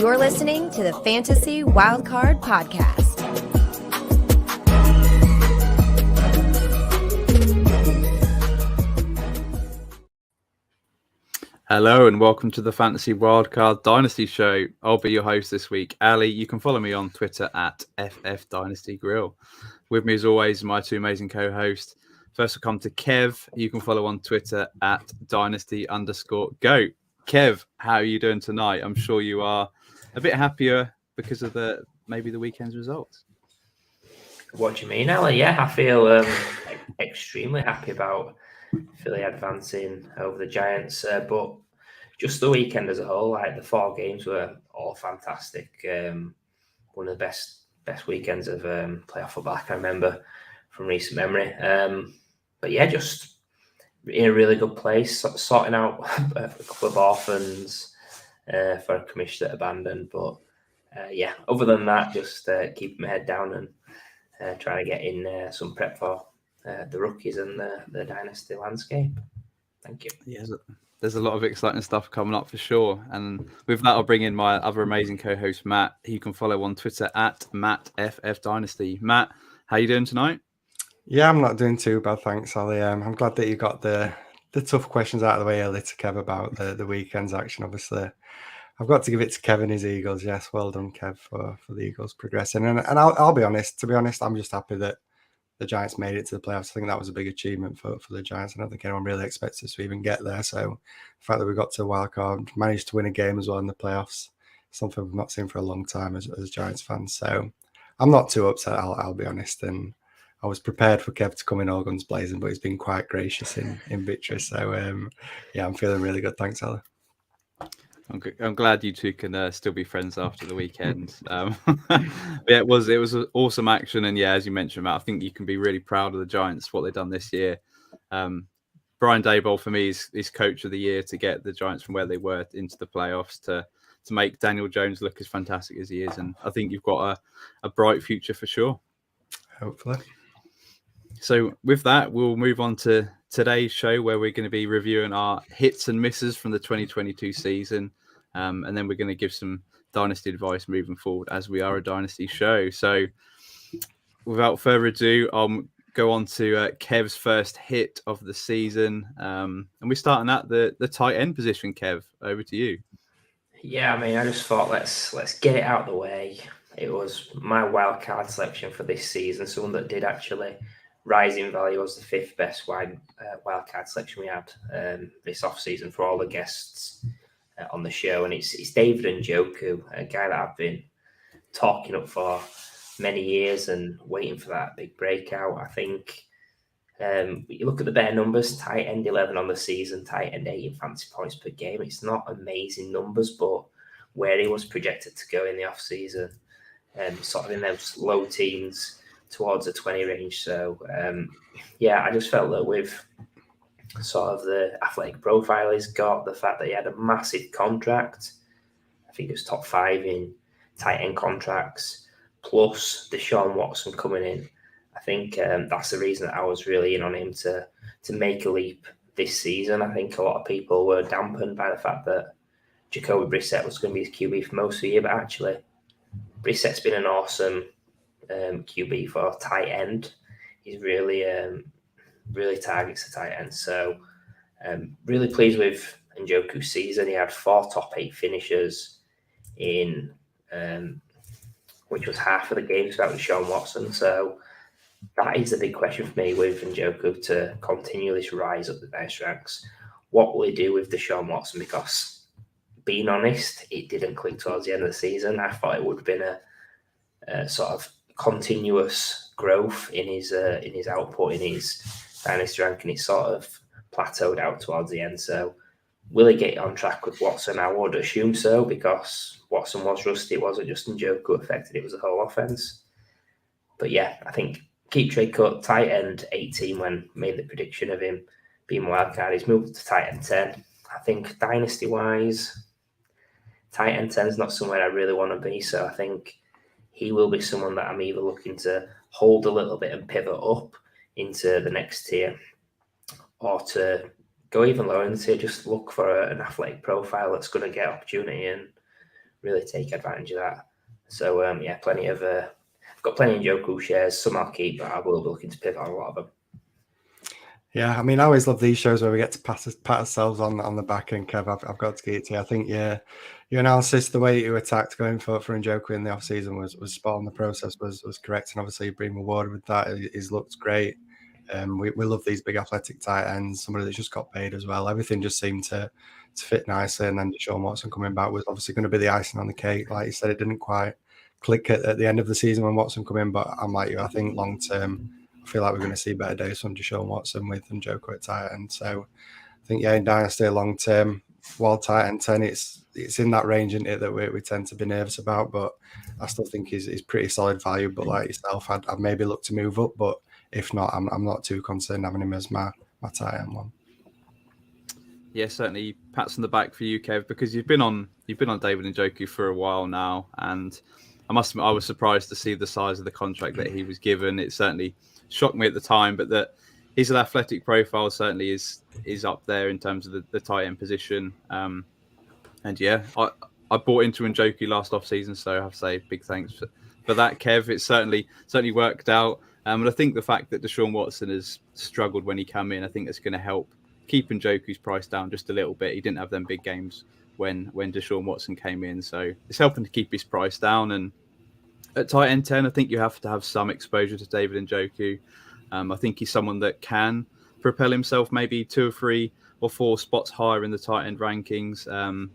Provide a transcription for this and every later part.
You're listening to the Fantasy Wildcard Podcast. Hello and welcome to the Fantasy Wildcard Dynasty Show. I'll be your host this week, Ali. You can follow me on Twitter at FFDynastyGrill. With me as always, my two amazing co-hosts. First we'll come to Kev. You can follow on Twitter at Dynasty_GOAT. Kev, how are you doing tonight? I'm sure you are a bit happier because of maybe the weekend's results. What do you mean, Ali? Yeah, I feel extremely happy about Philly advancing over the Giants, but just the weekend as a whole, like the 4 games were all fantastic. One of the best weekends of playoff football I can remember from recent memory. But yeah, just in a really good place, sorting out a couple of orphans for a commission that abandoned. But yeah, other than that, just keeping my head down and trying to get in some prep for the rookies and the dynasty landscape. Thank you. Yeah, there's a lot of exciting stuff coming up for sure. And with that, I'll bring in my other amazing co-host, Matt, who you can follow on Twitter at MattFFDynasty. Matt, how you doing tonight? Yeah, I'm not doing too bad, thanks, Ali. I'm glad that you got the tough questions out of the way early to Kev about the weekend's action. Obviously, I've got to give it to Kev and his Eagles. Yes, well done, Kev, for the Eagles progressing. And I'll be honest. To be honest, I'm just happy that the Giants made it to the playoffs. I think that was a big achievement for the Giants. I don't think anyone really expects us to even get there. So the fact that we got to wildcard, managed to win a game as well in the playoffs, something we've not seen for a long time as Giants fans. So I'm not too upset, I'll be honest. And I was prepared for Kev to come in all guns blazing, but he's been quite gracious in victory. So yeah, I'm feeling really good. Thanks, Ali. I'm glad you two can still be friends after the weekend. Yeah, it was awesome action, and yeah, as you mentioned, Matt, I think you can be really proud of the Giants what they've done this year. Brian Daboll for me is coach of the year to get the Giants from where they were into the playoffs to make Daniel Jones look as fantastic as he is, and I think you've got a bright future for sure. Hopefully. So with that, we'll move on to today's show where we're going to be reviewing our hits and misses from the 2022 season. And then we're going to give some dynasty advice moving forward as we are a dynasty show. So without further ado, I'll go on to Kev's first hit of the season. And we're starting at the tight end position. Kev, over to you. Yeah, I mean, I just thought let's get it out of the way. It was my wildcard selection for this season, someone that did actually rise in value as the 5th best wildcard selection we had this offseason for all the guests on the show, and it's David Njoku, a guy that I've been talking up for many years and waiting for that big breakout. I think you look at the bare numbers, tight end 11 on the season, tight end 8 in fantasy points per game. It's not amazing numbers, but where he was projected to go in the offseason, sort of in those low teens towards the 20 range. So yeah, I just felt that with sort of the athletic profile he's got, the fact that he had a massive contract, I think it was top 5 in tight end contracts, plus Deshaun Watson coming in. I think that's the reason that I was really in on him to make a leap this season. I think a lot of people were dampened by the fact that Jacoby Brissett was going to be his QB for most of the year, but actually Brissett's been an awesome QB for tight end. He's really targets the tight end. So really pleased with Njoku's season. He had 4 top 8 finishes in which was half of the games without Deshaun Watson. So that is the big question for me with Njoku to continue this rise up the best ranks. What will he do with Deshaun Watson? Because being honest, it didn't click towards the end of the season. I thought it would have been a sort of continuous growth in his output, in his dynasty ranking. It sort of plateaued out towards the end. So will he get on track with Watson? I would assume so, because Watson was rusty. It wasn't just Njoku affected, it was the whole offense. But yeah, I think keep trade cut, tight end 18 when made the prediction of him being wildcard. He's moved to tight end 10. I think dynasty wise, tight end 10 is not somewhere I really want to be. So I think he will be someone that I'm either looking to hold a little bit and pivot up into the next tier, or to go even lower in the tier, just look for an athletic profile that's going to get opportunity and really take advantage of that. So plenty of I've got plenty of Njoku shares. Some I'll keep, but I will be looking to pivot on a lot of them. Yeah, I mean, I always love these shows where we get to pat ourselves on the back. And Kev, I've got to give it to you. I think your analysis, the way you attacked going for Njoku in the off season was spot on. The process was correct, and obviously you've been rewarded with that. He's looked great. We love these big athletic tight ends. Somebody that's just got paid as well. Everything just seemed to fit nicely. And then Deshaun Watson coming back was obviously going to be the icing on the cake. Like you said, it didn't quite click at the end of the season when Watson come in. But I'm like you. I think long term, I feel like we're going to see better days from Deshaun Watson with Njoku at tight end. So I think, in Dynasty long term, while tight end 10, it's in that range, isn't it, that we tend to be nervous about. But I still think he's pretty solid value. But like yourself, I'd maybe look to move up. But if not, I'm not too concerned having him as my tight end one. Yeah, certainly pats on the back for you, Kev, because you've been on David Njoku for a while now, and I must admit I was surprised to see the size of the contract that he was given. It certainly shocked me at the time, but that his athletic profile certainly is up there in terms of the tight end position. And yeah, I bought into Njoku last off season, so I have to say big thanks for that, Kev. It certainly worked out. And I think the fact that Deshaun Watson has struggled when he came in, I think that's going to help keep Njoku's price down just a little bit. He didn't have them big games when Deshaun Watson came in, so it's helping to keep his price down. And at tight end 10, I think you have to have some exposure to David Njoku. I think he's someone that can propel himself maybe 2 or 3 or 4 spots higher in the tight end rankings,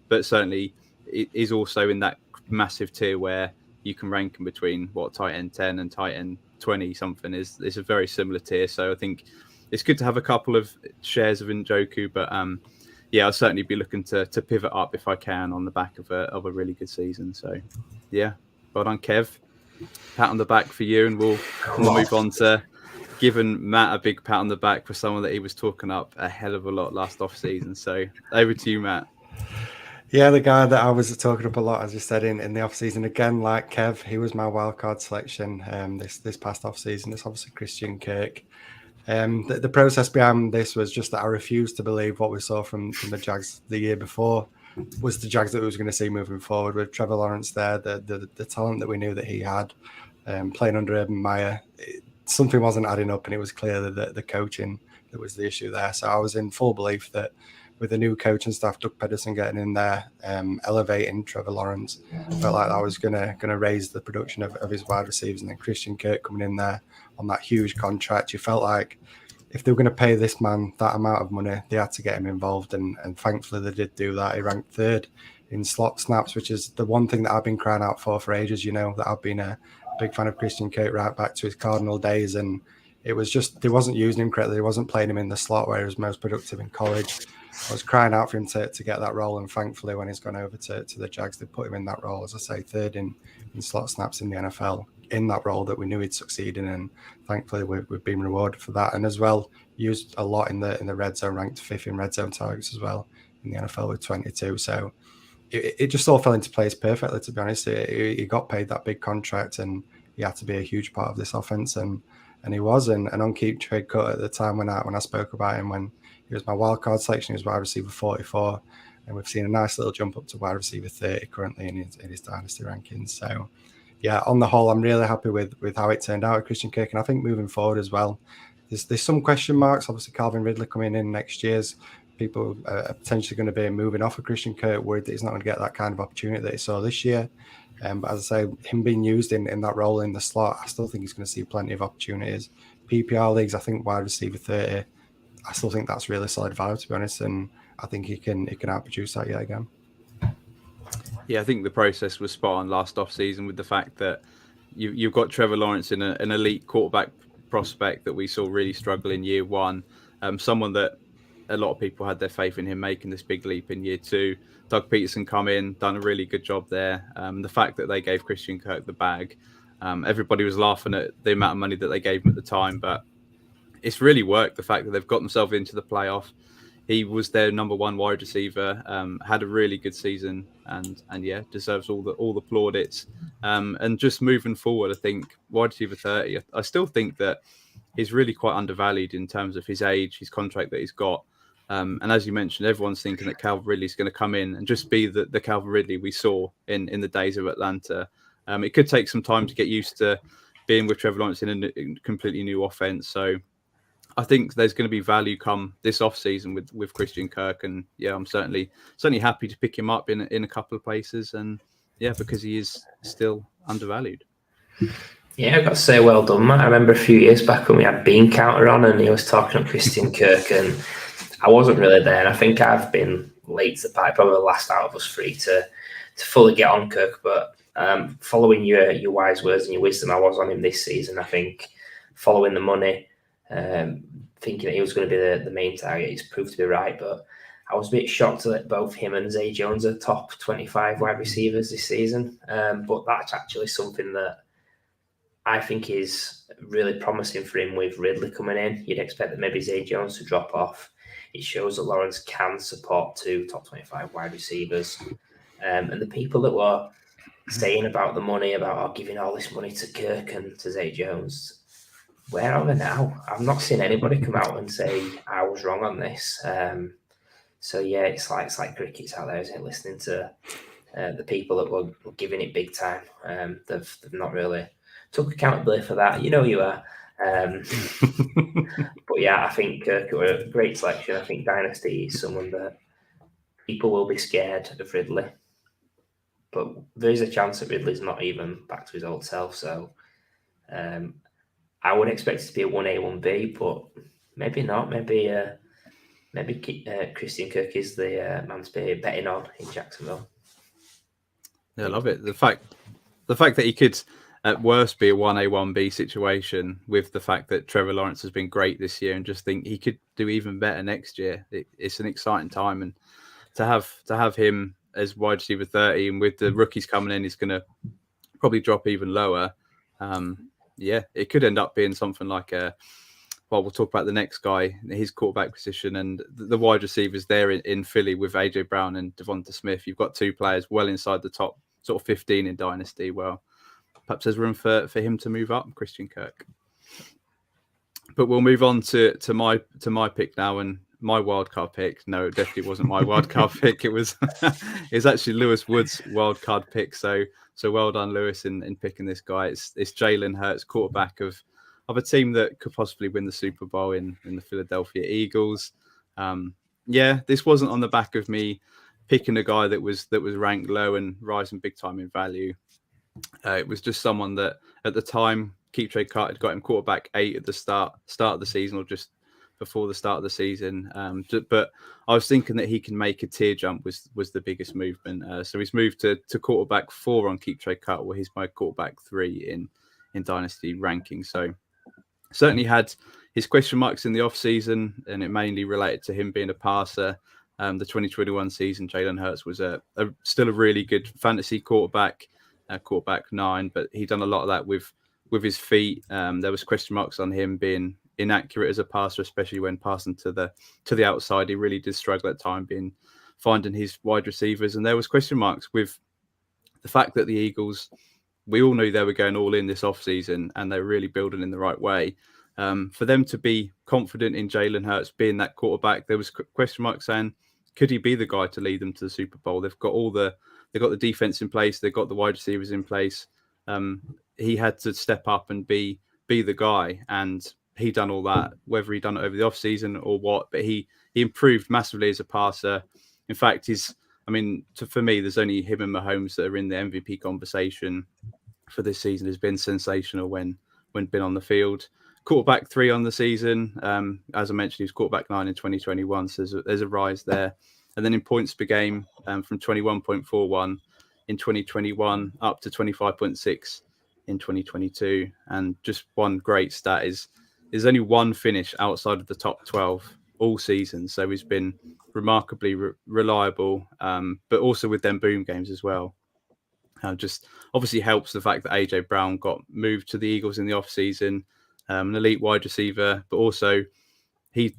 but certainly is also in that massive tier where you can rank him between tight end 10 and tight end 20 something is a very similar tier. So I think it's good to have a couple of shares of Njoku, but I'll certainly be looking to pivot up if I can on the back of a really good season. So yeah, well done, Kev. Pat on the back for you, and we'll move on to giving Matt a big pat on the back for someone that he was talking up a hell of a lot last off season. So over to you, Matt. Yeah, the guy that I was talking up a lot, as you said, in the off-season, again, like Kev, he was my wildcard selection this past off-season. It's obviously Christian Kirk. The process behind this was just that I refused to believe what we saw from the Jags the year before was the Jags that we was going to see moving forward with Trevor Lawrence there, the talent that we knew that he had, playing under Urban Meyer. Something wasn't adding up, and it was clear that the coaching that was the issue there. So I was in full belief that with the new coaching staff, Doug Pederson getting in there, elevating Trevor Lawrence, felt like that was gonna raise the production of his wide receivers. And then Christian Kirk coming in there on that huge contract, you felt like if they were going to pay this man that amount of money, they had to get him involved, and thankfully they did do that. He ranked 3rd in slot snaps, which is the one thing that I've been crying out for ages. That I've been a big fan of Christian Kirk right back to his Cardinal days, and it was just they wasn't using him correctly. They wasn't playing him in the slot where he was most productive in college. I was crying out for him to get that role, and thankfully when he's gone over to the Jags, they put him in that role, as I say, 3rd in slot snaps in the NFL, in that role that we knew he'd succeed in, and thankfully we've been rewarded for that. And as well, used a lot in the red zone, ranked 5th in red zone targets as well in the NFL with 22. So it just all fell into place perfectly, to be honest. He got paid that big contract, and he had to be a huge part of this offense, and he was. And on keep trade cut at the time when I spoke about him, when he was my wildcard selection, he was wide receiver 44, and we've seen a nice little jump up to wide receiver 30 currently in his dynasty rankings. So yeah, on the whole, I'm really happy with how it turned out with Christian Kirk, and I think moving forward as well, there's some question marks. Obviously, Calvin Ridley coming in next year's, people are potentially going to be moving off of Christian Kirk, worried that he's not going to get that kind of opportunity that he saw this year. But as I say, him being used in that role in the slot, I still think he's going to see plenty of opportunities. PPR leagues, I think wide receiver 30, I still think that's really solid value, to be honest, and I think he can outproduce that yet again. Yeah, I think the process was spot on last off season with the fact that you've got Trevor Lawrence in an elite quarterback prospect that we saw really struggle in year 1. Someone that a lot of people had their faith in him making this big leap in year 2. Doug Peterson come in, done a really good job there. The fact that they gave Christian Kirk the bag, everybody was laughing at the amount of money that they gave him at the time, but it's really worked. The fact that they've got themselves into the playoff. He was their number 1 wide receiver, had a really good season, and yeah, deserves all the plaudits. And just moving forward, I think wide receiver 30, I still think that he's really quite undervalued in terms of his age, his contract that he's got. And as you mentioned, everyone's thinking that Calvin Ridley's going to come in and just be the Calvin Ridley we saw in the days of Atlanta. It could take some time to get used to being with Trevor Lawrence in a completely new offense. So I think there's going to be value come this offseason with Christian Kirk. And yeah, I'm certainly happy to pick him up in a couple of places. And yeah, because he is still undervalued. Yeah, I've got to say, well done, Matt. I remember a few years back when we had Bean Counter on and he was talking about Christian Kirk, and I wasn't really there. And I think I've been late to the party, probably the last out of us three to fully get on Kirk. But following your wise words and your wisdom, I was on him this season. I think following the money, thinking that he was going to be the main target, he's proved to be right. But I was a bit shocked that both him and Zay Jones are top 25 wide receivers this season. But that's actually something that I think is really promising for him with Ridley coming in. You'd expect that maybe Zay Jones to drop off. It shows that Lawrence can support 2 top 25 wide receivers. And the people that were saying about the money, about giving all this money to Kirk and to Zay Jones, where are they now? I've not seen anybody come out and say I was wrong on this. So yeah, it's like crickets out there, isn't it? Listening to the people that were giving it big time. They've not really took accountability for that. You know you are. But yeah, I think Kirk were a great selection. I think Dynasty is someone that people will be scared of Ridley. But there is a chance that Ridley's not even back to his old self. So I would expect it to be a 1A, 1B, but maybe not. Maybe Christian Kirk is the man to be betting on in Jacksonville. Yeah, I love it. The fact that he could at worst be a 1A, 1B situation with the fact that Trevor Lawrence has been great this year, and just think he could do even better next year. It's an exciting time, and to have him as wide receiver 30, and with the rookies coming in, he's going to probably drop even lower. Yeah, it could end up being something like we'll talk about the next guy, his quarterback position, and the wide receivers there in Philly with AJ Brown and Devonta Smith. You've got two players well inside the top sort of 15 in Dynasty. Well, perhaps there's room for him to move up, Christian Kirk. But we'll move on to my pick now, and my wildcard pick. No, it definitely wasn't my wildcard pick. It was it's actually Lewis Wood's wildcard pick. So well done, Lewis, in picking this guy. It's Jalen Hurts, quarterback of a team that could possibly win the Super Bowl in the Philadelphia Eagles. Yeah, this wasn't on the back of me picking a guy that was ranked low and rising big time in value. It was just someone that at the time, Keep Trade Cart had got him quarterback 8 at the start of the season, or just before the start of the season. But I was thinking that he can make a tier jump was the biggest movement. So he's moved to quarterback 4 on Keep Trade Cart, where he's my quarterback 3 in Dynasty ranking. So certainly had his question marks in the off season, and it mainly related to him being a passer. The 2021 season, Jalen Hurts was still a really good fantasy quarterback 9, but he done a lot of that with his feet. There was question marks on him being inaccurate as a passer, especially when passing to the outside. He really did struggle at time finding his wide receivers, and there was question marks with the fact that the Eagles, we all knew they were going all in this offseason, and they were really building in the right way. For them to be confident in Jalen Hurts being that quarterback, there was question marks saying, could he be the guy to lead them to the Super Bowl? They've got the defense in place, they've got the wide receivers in place. He had to step up and be the guy, and he done all that, whether he done it over the offseason or what, but he improved massively as a passer. In fact, for me, there's only him and Mahomes that are in the MVP conversation for this season. Has been sensational when been on the field. Quarterback 3 on the season. As I mentioned, he was quarterback 9 in 2021, so there's a rise there. And then in points per game, from 21.41 in 2021 up to 25.6 in 2022. And just one great stat is there's only one finish outside of the top 12 all season. So he's been remarkably reliable, but also with them boom games as well. Just obviously helps the fact that AJ Brown got moved to the Eagles in the off season, an elite wide receiver, but also he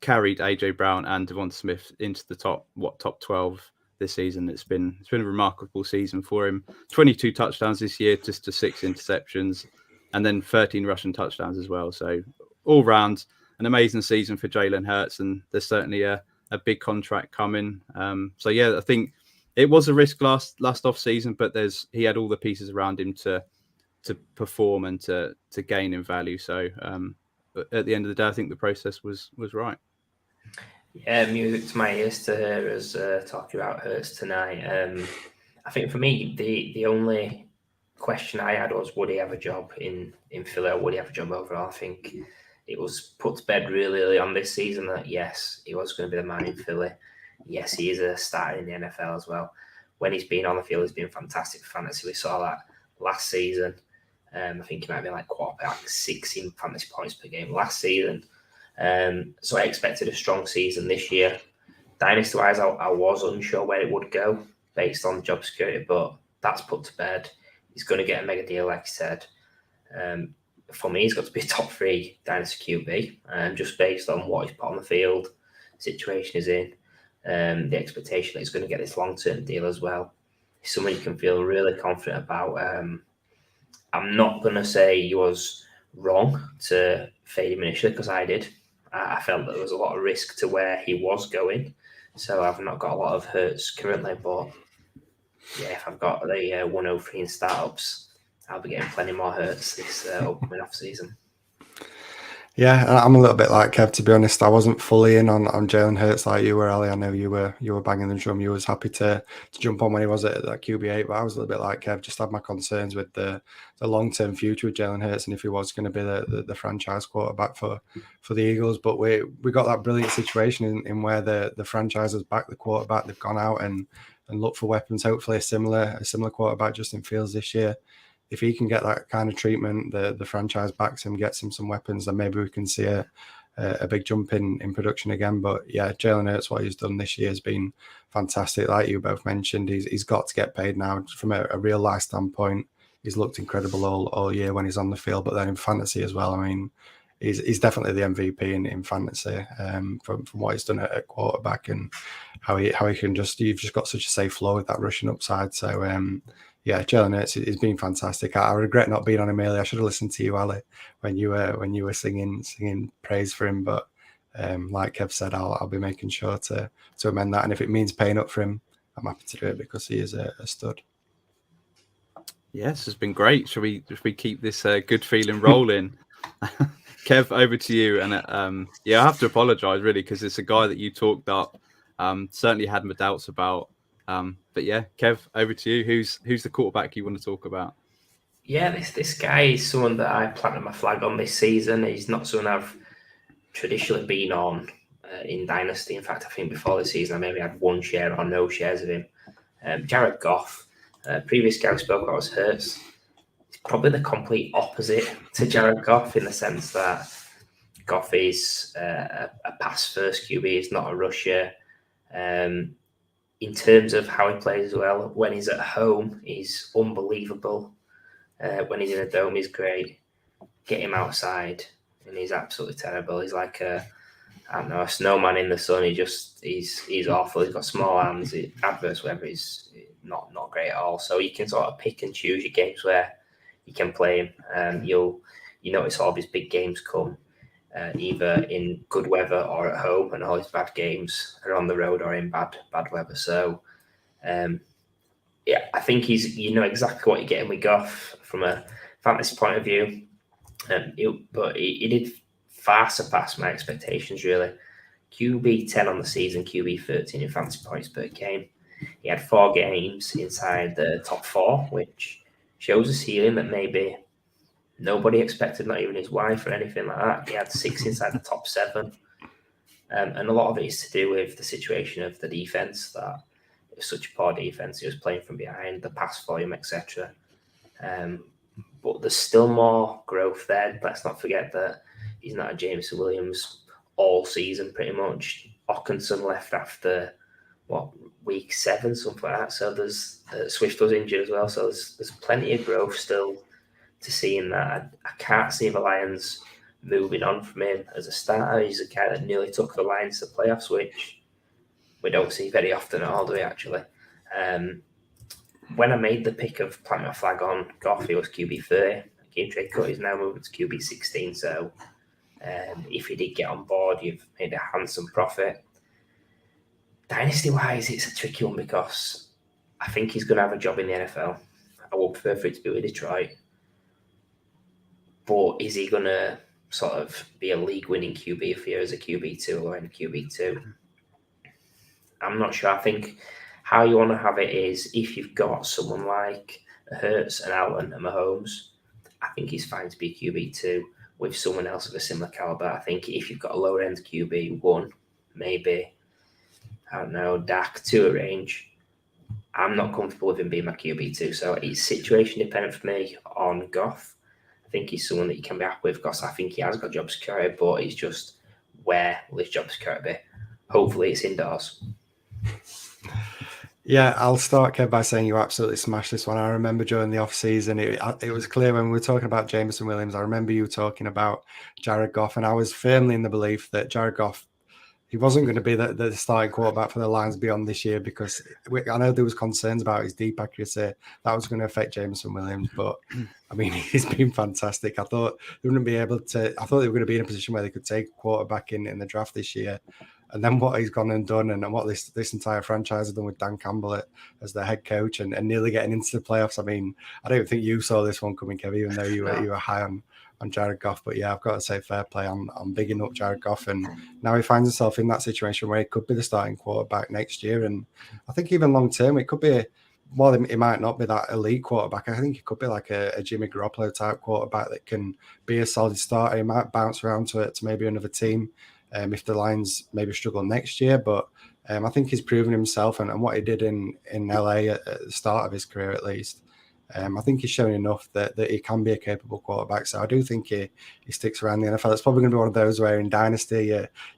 carried AJ Brown and Devonta Smith into the top 12 this season. It's been a remarkable season for him. 22 touchdowns this year, just to 6 interceptions, and then 13 rushing touchdowns as well. So all round, an amazing season for Jalen Hurts, and there's certainly a big contract coming. So yeah, I think it was a risk last off season, but he had all the pieces around him to perform and to gain in value. So but at the end of the day, I think the process was right. Yeah, music to my ears to hear us talking about Hurts tonight. I think for me, the only question I had was, would he have a job in Philly, or would he have a job overall? I think it was put to bed really early on this season that yes, he was going to be the man in Philly. Yes, he is a starter in the NFL as well. When he's been on the field, he's been fantastic for fantasy. We saw that last season. I think he might be like quarterback 16 fantasy points per game last season. So I expected a strong season this year. Dynasty-wise, I was unsure where it would go based on job security, but that's put to bed. He's going to get a mega deal, like you said. For me, he's got to be a top 3 Dynasty QB, just based on what he's put on the field, situation he's in, the expectation that he's going to get this long-term deal as well. He's someone you can feel really confident about. I'm not going to say he was wrong to fade him initially, because I did. I felt that there was a lot of risk to where he was going. So I've not got a lot of Hurts currently, but yeah, if I've got the 103 in startups, I'll be getting plenty more Hurts this upcoming off season. Yeah, I'm a little bit like Kev, to be honest. I wasn't fully in on Jalen Hurts like you were, Ali. I know you were banging the drum. You was happy to jump on when he was at that QB8, but I was a little bit like Kev, just had my concerns with the long-term future with Jalen Hurts and if he was going to be the franchise quarterback for the Eagles. But we got that brilliant situation in where the franchise has backed the quarterback. They've gone out and looked for weapons. Hopefully a similar quarterback, Justin Fields, this year. If he can get that kind of treatment, the franchise backs him, gets him some weapons, then maybe we can see a big jump in production again. But yeah, Jalen Hurts, what he's done this year has been fantastic. Like you both mentioned, he's got to get paid now from a real life standpoint. He's looked incredible all year when he's on the field, but then in fantasy as well. I mean, he's definitely the MVP in fantasy from what he's done at quarterback and how he can you've just got such a safe flow with that rushing upside. So yeah, Jalen Hurts has been fantastic. I regret not being on him earlier. I should have listened to you, Ali, when you were singing praise for him. But like Kev said, I'll be making sure to amend that. And if it means paying up for him, I'm happy to do it because he is a stud. Yes, it's been great. Should we keep this good feeling rolling? Kev, over to you. And yeah, I have to apologise really because it's a guy that you talked up. Certainly had my doubts about. But yeah, Kev, over to you. Who's the quarterback you want to talk about? Yeah, this guy is someone that I planted my flag on this season. He's not someone I've traditionally been on in Dynasty. In fact, I think before this season I maybe had 1 share or no shares of him. Jared Goff. Previous guy we spoke about was Hurts. He's probably the complete opposite to Jared Goff in the sense that Goff is a pass-first QB. He's not a rusher. In terms of how he plays as well, when he's at home, he's unbelievable. When he's in a dome, he's great. Get him outside, and he's absolutely terrible. He's like a snowman in the sun. He's awful. He's got small hands. Adverse weather is not great at all. So you can sort of pick and choose your games where you can play him. You notice all of his big games come either in good weather or at home, and all his bad games are on the road or in bad weather. So, yeah, I think you know exactly what you're getting with Goff from a fantasy point of view. But he did far surpass my expectations, really. QB 10 on the season, QB 13 in fantasy points per game. He had 4 games inside the top 4, which shows a ceiling that maybe nobody expected, not even his wife or anything like that. He had 6 inside the top 7. And a lot of it is to do with the situation of the defense, that it was such a poor defense. He was playing from behind, the pass volume, etc. But there's still more growth there. Let's not forget that he's not a Jameson Williams all season, pretty much. Hawkinson left after, week 7, something like that. So there's Swift was injured as well. So there's plenty of growth still to see in that. I can't see the Lions moving on from him as a starter. He's a guy that nearly took the Lions to playoffs, which we don't see very often at all, do we, actually? When I made the pick of planting my flag on Goff, he was QB 30. Game trade cut, he's now moving to QB 16. So If he did get on board, you've made a handsome profit. Dynasty-wise, it's a tricky one because I think he's going to have a job in the NFL. I would prefer for it to be with Detroit. But is he going to sort of be a league-winning QB if he is a QB2 or in QB2? I'm not sure. I think how you want to have it is if you've got someone like Hurts and Allen and Mahomes, I think he's fine to be QB2 with someone else of a similar caliber. I think if you've got a lower-end QB1, maybe, I don't know, Dak to a range, I'm not comfortable with him being my QB2. So it's situation dependent for me on Goff. I think he's someone that you can be happy with because I think he has got job security, but it's just where will his job security be? Hopefully it's indoors. Yeah, I'll start, Kev, by saying you absolutely smashed this one. I remember during the off-season, it was clear when we were talking about Jameson Williams, I remember you talking about Jared Goff, and I was firmly in the belief that Jared Goff, he wasn't going to be the starting quarterback for the Lions beyond this year because I know there was concerns about his deep accuracy. That was going to affect Jameson Williams, but I mean, he's been fantastic. I thought they were going to be in a position where they could take a quarterback in the draft this year. And then what he's gone and done and what this entire franchise has done with Dan Campbell as the head coach and nearly getting into the playoffs. I mean, I don't think you saw this one coming, Kevin, even though you were high on Jared Goff. But yeah, I've got to say fair play on bigging up Jared Goff. And now he finds himself in that situation where he could be the starting quarterback next year. And I think even long term, it could be it might not be that elite quarterback. I think it could be like a Jimmy Garoppolo type quarterback that can be a solid starter. He might bounce around to maybe another team. If the Lions maybe struggle next year, but I think he's proven himself and what he did in LA at the start of his career, at least. I think he's shown enough that he can be a capable quarterback. So I do think he sticks around the NFL. It's probably going to be one of those where in Dynasty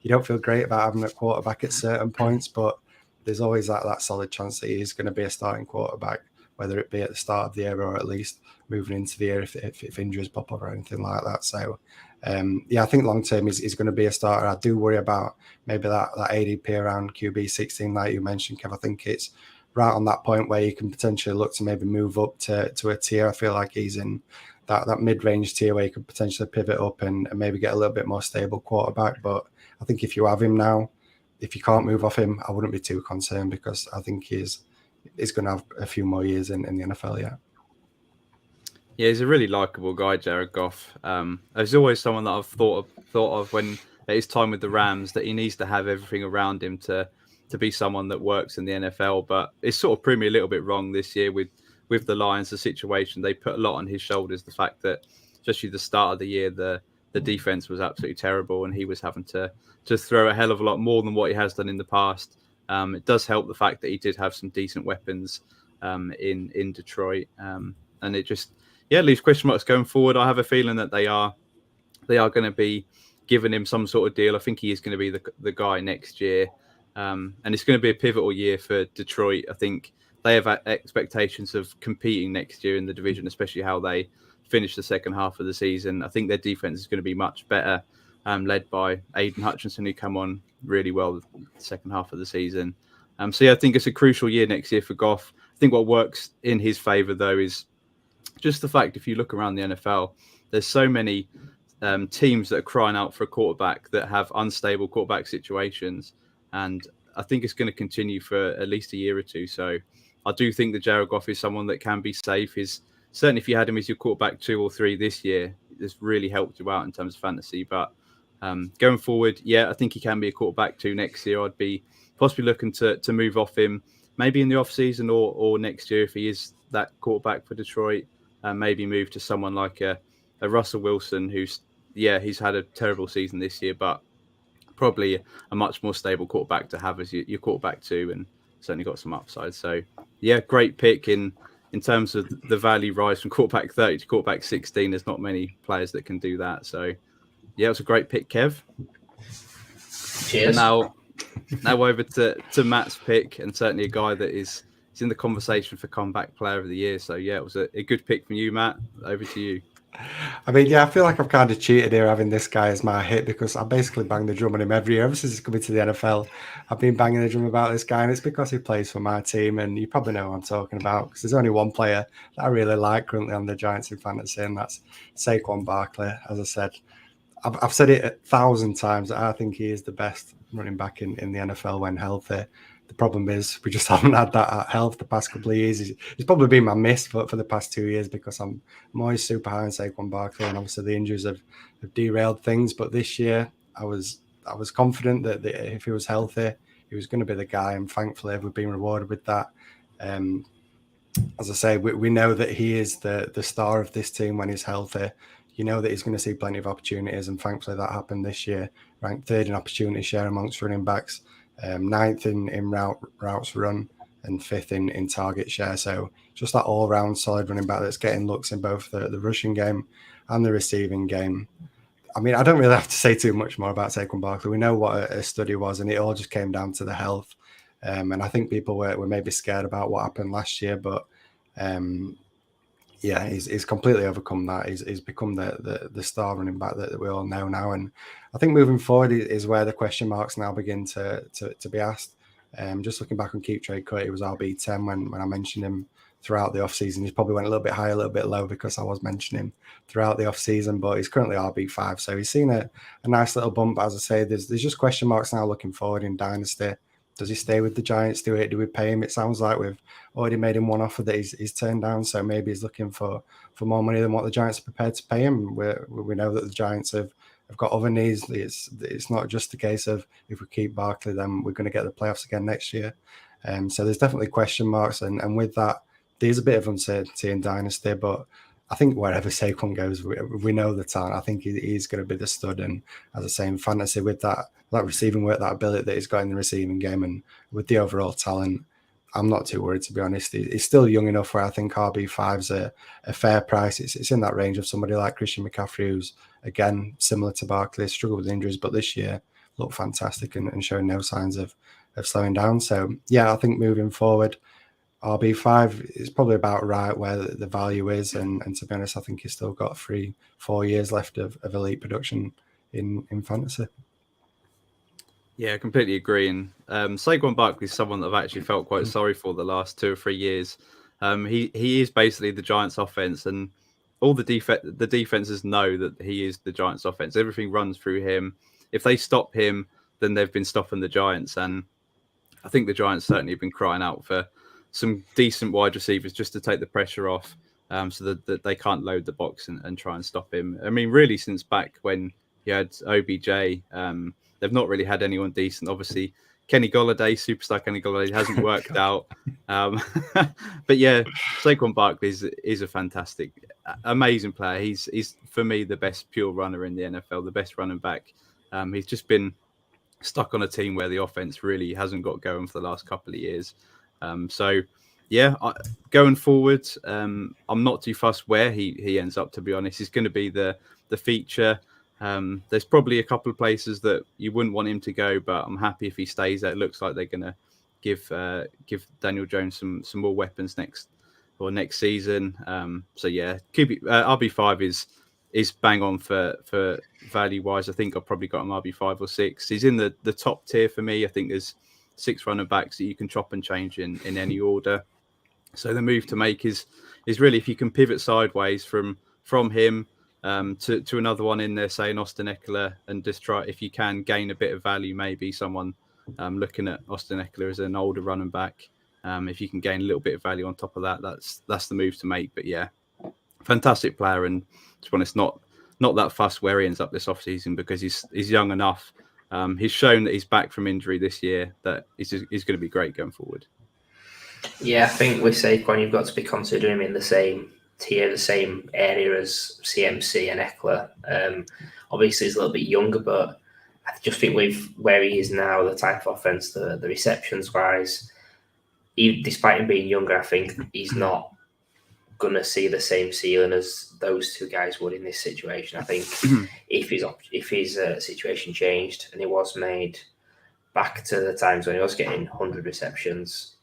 you don't feel great about having a quarterback at certain points, but there's always that solid chance that he's going to be a starting quarterback, whether it be at the start of the year or at least moving into the year if injuries pop up or anything like that. So. I think long term he's going to be a starter. I do worry about maybe that ADP around QB 16, like you mentioned, Kev. I think it's right on that point where you can potentially look to maybe move up to a tier. I feel like he's in that mid-range tier where you could potentially pivot up and maybe get a little bit more stable quarterback. But I think if you have him now, if you can't move off him, I wouldn't be too concerned because I think he's going to have a few more years in the NFL, yeah. Yeah, he's a really likable guy, Jared Goff. There's always someone that I've thought of when at his time with the Rams that he needs to have everything around him to be someone that works in the NFL. But it's sort of proved me a little bit wrong this year with the Lions, the situation. They put a lot on his shoulders, the fact that especially the start of the year, the defense was absolutely terrible and he was having to throw a hell of a lot more than what he has done in the past. It does help the fact that he did have some decent weapons in Detroit. And it just... yeah, leaves question marks going forward. I have a feeling that they are going to be giving him some sort of deal. I think he is going to be the guy next year. And it's going to be a pivotal year for Detroit. I think they have expectations of competing next year in the division, especially how they finish the second half of the season. I think their defense is going to be much better, led by Aiden Hutchinson, who come on really well the second half of the season. I think it's a crucial year next year for Goff. I think what works in his favor, though, is just the fact if you look around the NFL, there's so many teams that are crying out for a quarterback that have unstable quarterback situations. And I think it's going to continue for at least a year or two. So I do think that Jared Goff is someone that can be safe. Certainly if you had him as your quarterback 2 or 3 this year, it's really helped you out in terms of fantasy. But going forward, I think he can be a quarterback 2 next year. I'd be possibly looking to move off him maybe in the off season or next year if he is that quarterback for Detroit. Maybe move to someone like a Russell Wilson, he's had a terrible season this year, but probably a much more stable quarterback to have as your quarterback 2 and certainly got some upside. So, great pick in terms of the value rise from quarterback 30 to quarterback 16. There's not many players that can do that. So, it was a great pick, Kev. Cheers. And now over to Matt's pick, and certainly a guy that is in the conversation for comeback player of the year. So it was a good pick from you, Matt. Over to you. I mean, I feel like I've kind of cheated here having this guy as my hit because I basically bang the drum on him every year. Ever since he's coming to the NFL, I've been banging the drum about this guy, and it's because he plays for my team, and you probably know what I'm talking about because there's only one player that I really like currently on the Giants in fantasy, and that's Saquon Barkley. As I said, I've said it 1,000 times. I think he is the best running back in the NFL when healthy. The problem is we just haven't had that at health the past couple of years. He's probably been my miss for the past 2 years because I'm always super high on Saquon Barkley, and obviously the injuries have derailed things. But this year, I was confident that if he was healthy, he was going to be the guy, and thankfully we've been rewarded with that. As I say, we know that he is the star of this team when he's healthy. You know that he's going to see plenty of opportunities, and thankfully that happened this year. Ranked third in opportunity share amongst running backs, ninth in routes run, and fifth in target share. So just that all-round solid running back that's getting looks in both the rushing game and the receiving game. I mean, I don't really have to say too much more about Saquon Barkley. We know what a study was, and it all just came down to the health. And I think people were maybe scared about what happened last year, but yeah, he's completely overcome that. He's become the star running back that we all know now. And I think moving forward is where the question marks now begin to be asked. Just looking back on Keep Trade Cut, he was RB10 when I mentioned him throughout the offseason. He's probably went a little bit high, a little bit low because I was mentioning him throughout the offseason, but he's currently RB5. So he's seen a nice little bump. As I say, there's just question marks now looking forward in Dynasty. Does he stay with the Giants? Do we pay him? It sounds like we've already made him one offer that he's turned down. So maybe he's looking for more money than what the Giants are prepared to pay him. We know that the Giants have got other needs. It's not just a case of if we keep Barkley, then we're going to get the playoffs again next year. So there's definitely question marks. And with that, there's a bit of uncertainty in Dynasty. But I think wherever Saquon goes, we know the talent. I think he's going to be the stud. And as I say, in fantasy, with that receiving work, that ability that he's got in the receiving game, and with the overall talent, I'm not too worried, to be honest. He's still young enough where I think RB5's a fair price. It's in that range of somebody like Christian McCaffrey, who's, again, similar to Barkley, struggled with injuries, but this year looked fantastic and showing no signs of slowing down. So, yeah, I think moving forward, RB5 is probably about right where the value is. And to be honest, I think he's still got 3-4 years left of elite production in fantasy. Yeah, I completely agree. And Saquon Barkley is someone that I've actually felt quite sorry for the last 2 or 3 years. He is basically the Giants' offense, and all the defenses know that he is the Giants' offense. Everything runs through him. If they stop him, then they've been stopping the Giants. And I think the Giants certainly have been crying out for some decent wide receivers just to take the pressure off, so that they can't load the box and try and stop him. I mean, really, since back when he had OBJ, they've not really had anyone decent. Obviously, superstar Kenny Golladay hasn't worked out. But yeah, Saquon Barkley is a fantastic, amazing player. He's for me the best pure runner in the NFL, the best running back. He's just been stuck on a team where the offense really hasn't got going for the last couple of years. So yeah, going forward, I'm not too fussed where he ends up, to be honest. He's going to be the feature. There's probably a couple of places that you wouldn't want him to go, but I'm happy if he stays there. It looks like they're going to give Daniel Jones some more weapons next season. So yeah, RB5 is bang on for value wise. I think I've probably got him RB5 or 6. He's in the top tier for me. I think there's 6 running backs that you can chop and change in any order. So the move to make is really if you can pivot sideways from him to another one in there, say an Austin Eckler, and just try, if you can, gain a bit of value. Maybe someone looking at Austin Eckler as an older running back. If you can gain a little bit of value on top of that, that's the move to make. But yeah, fantastic player, and to be honest, not that fussed where he ends up this offseason because he's young enough. He's shown that he's back from injury this year, that he's going to be great going forward. Yeah, I think with Saquon, you've got to be considering him in the same tier, the same area as CMC and Eckler. Obviously, he's a little bit younger, but I just think with where he is now, the type of offense, the receptions wise, despite him being younger, I think he's not going to see the same ceiling as those 2 guys would in this situation. I think if his situation changed and it was made back to the times when he was getting 100 receptions,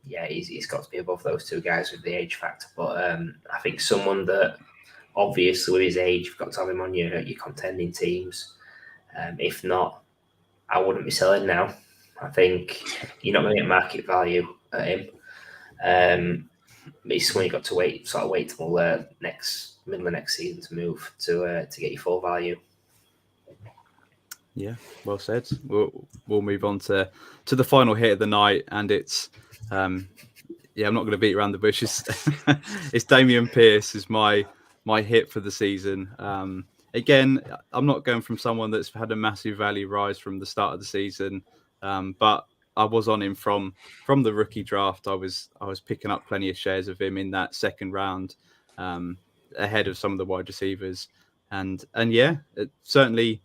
yeah, he's got to be above those 2 guys with the age factor. But I think someone that obviously with his age, you've got to have him on your contending teams. If not, I wouldn't be selling now. I think you're not going to get market value at him. It's when you've got to wait till middle of next season to move to get your full value. Yeah, well said. We'll move on to the final hit of the night, and it's I'm not going to beat around the bushes. It's Dameon Pierce is my hit for the season. Again, I'm not going from someone that's had a massive value rise from the start of the season, but I was on him from the rookie draft. I was picking up plenty of shares of him in that second round, ahead of some of the wide receivers, and yeah, it certainly.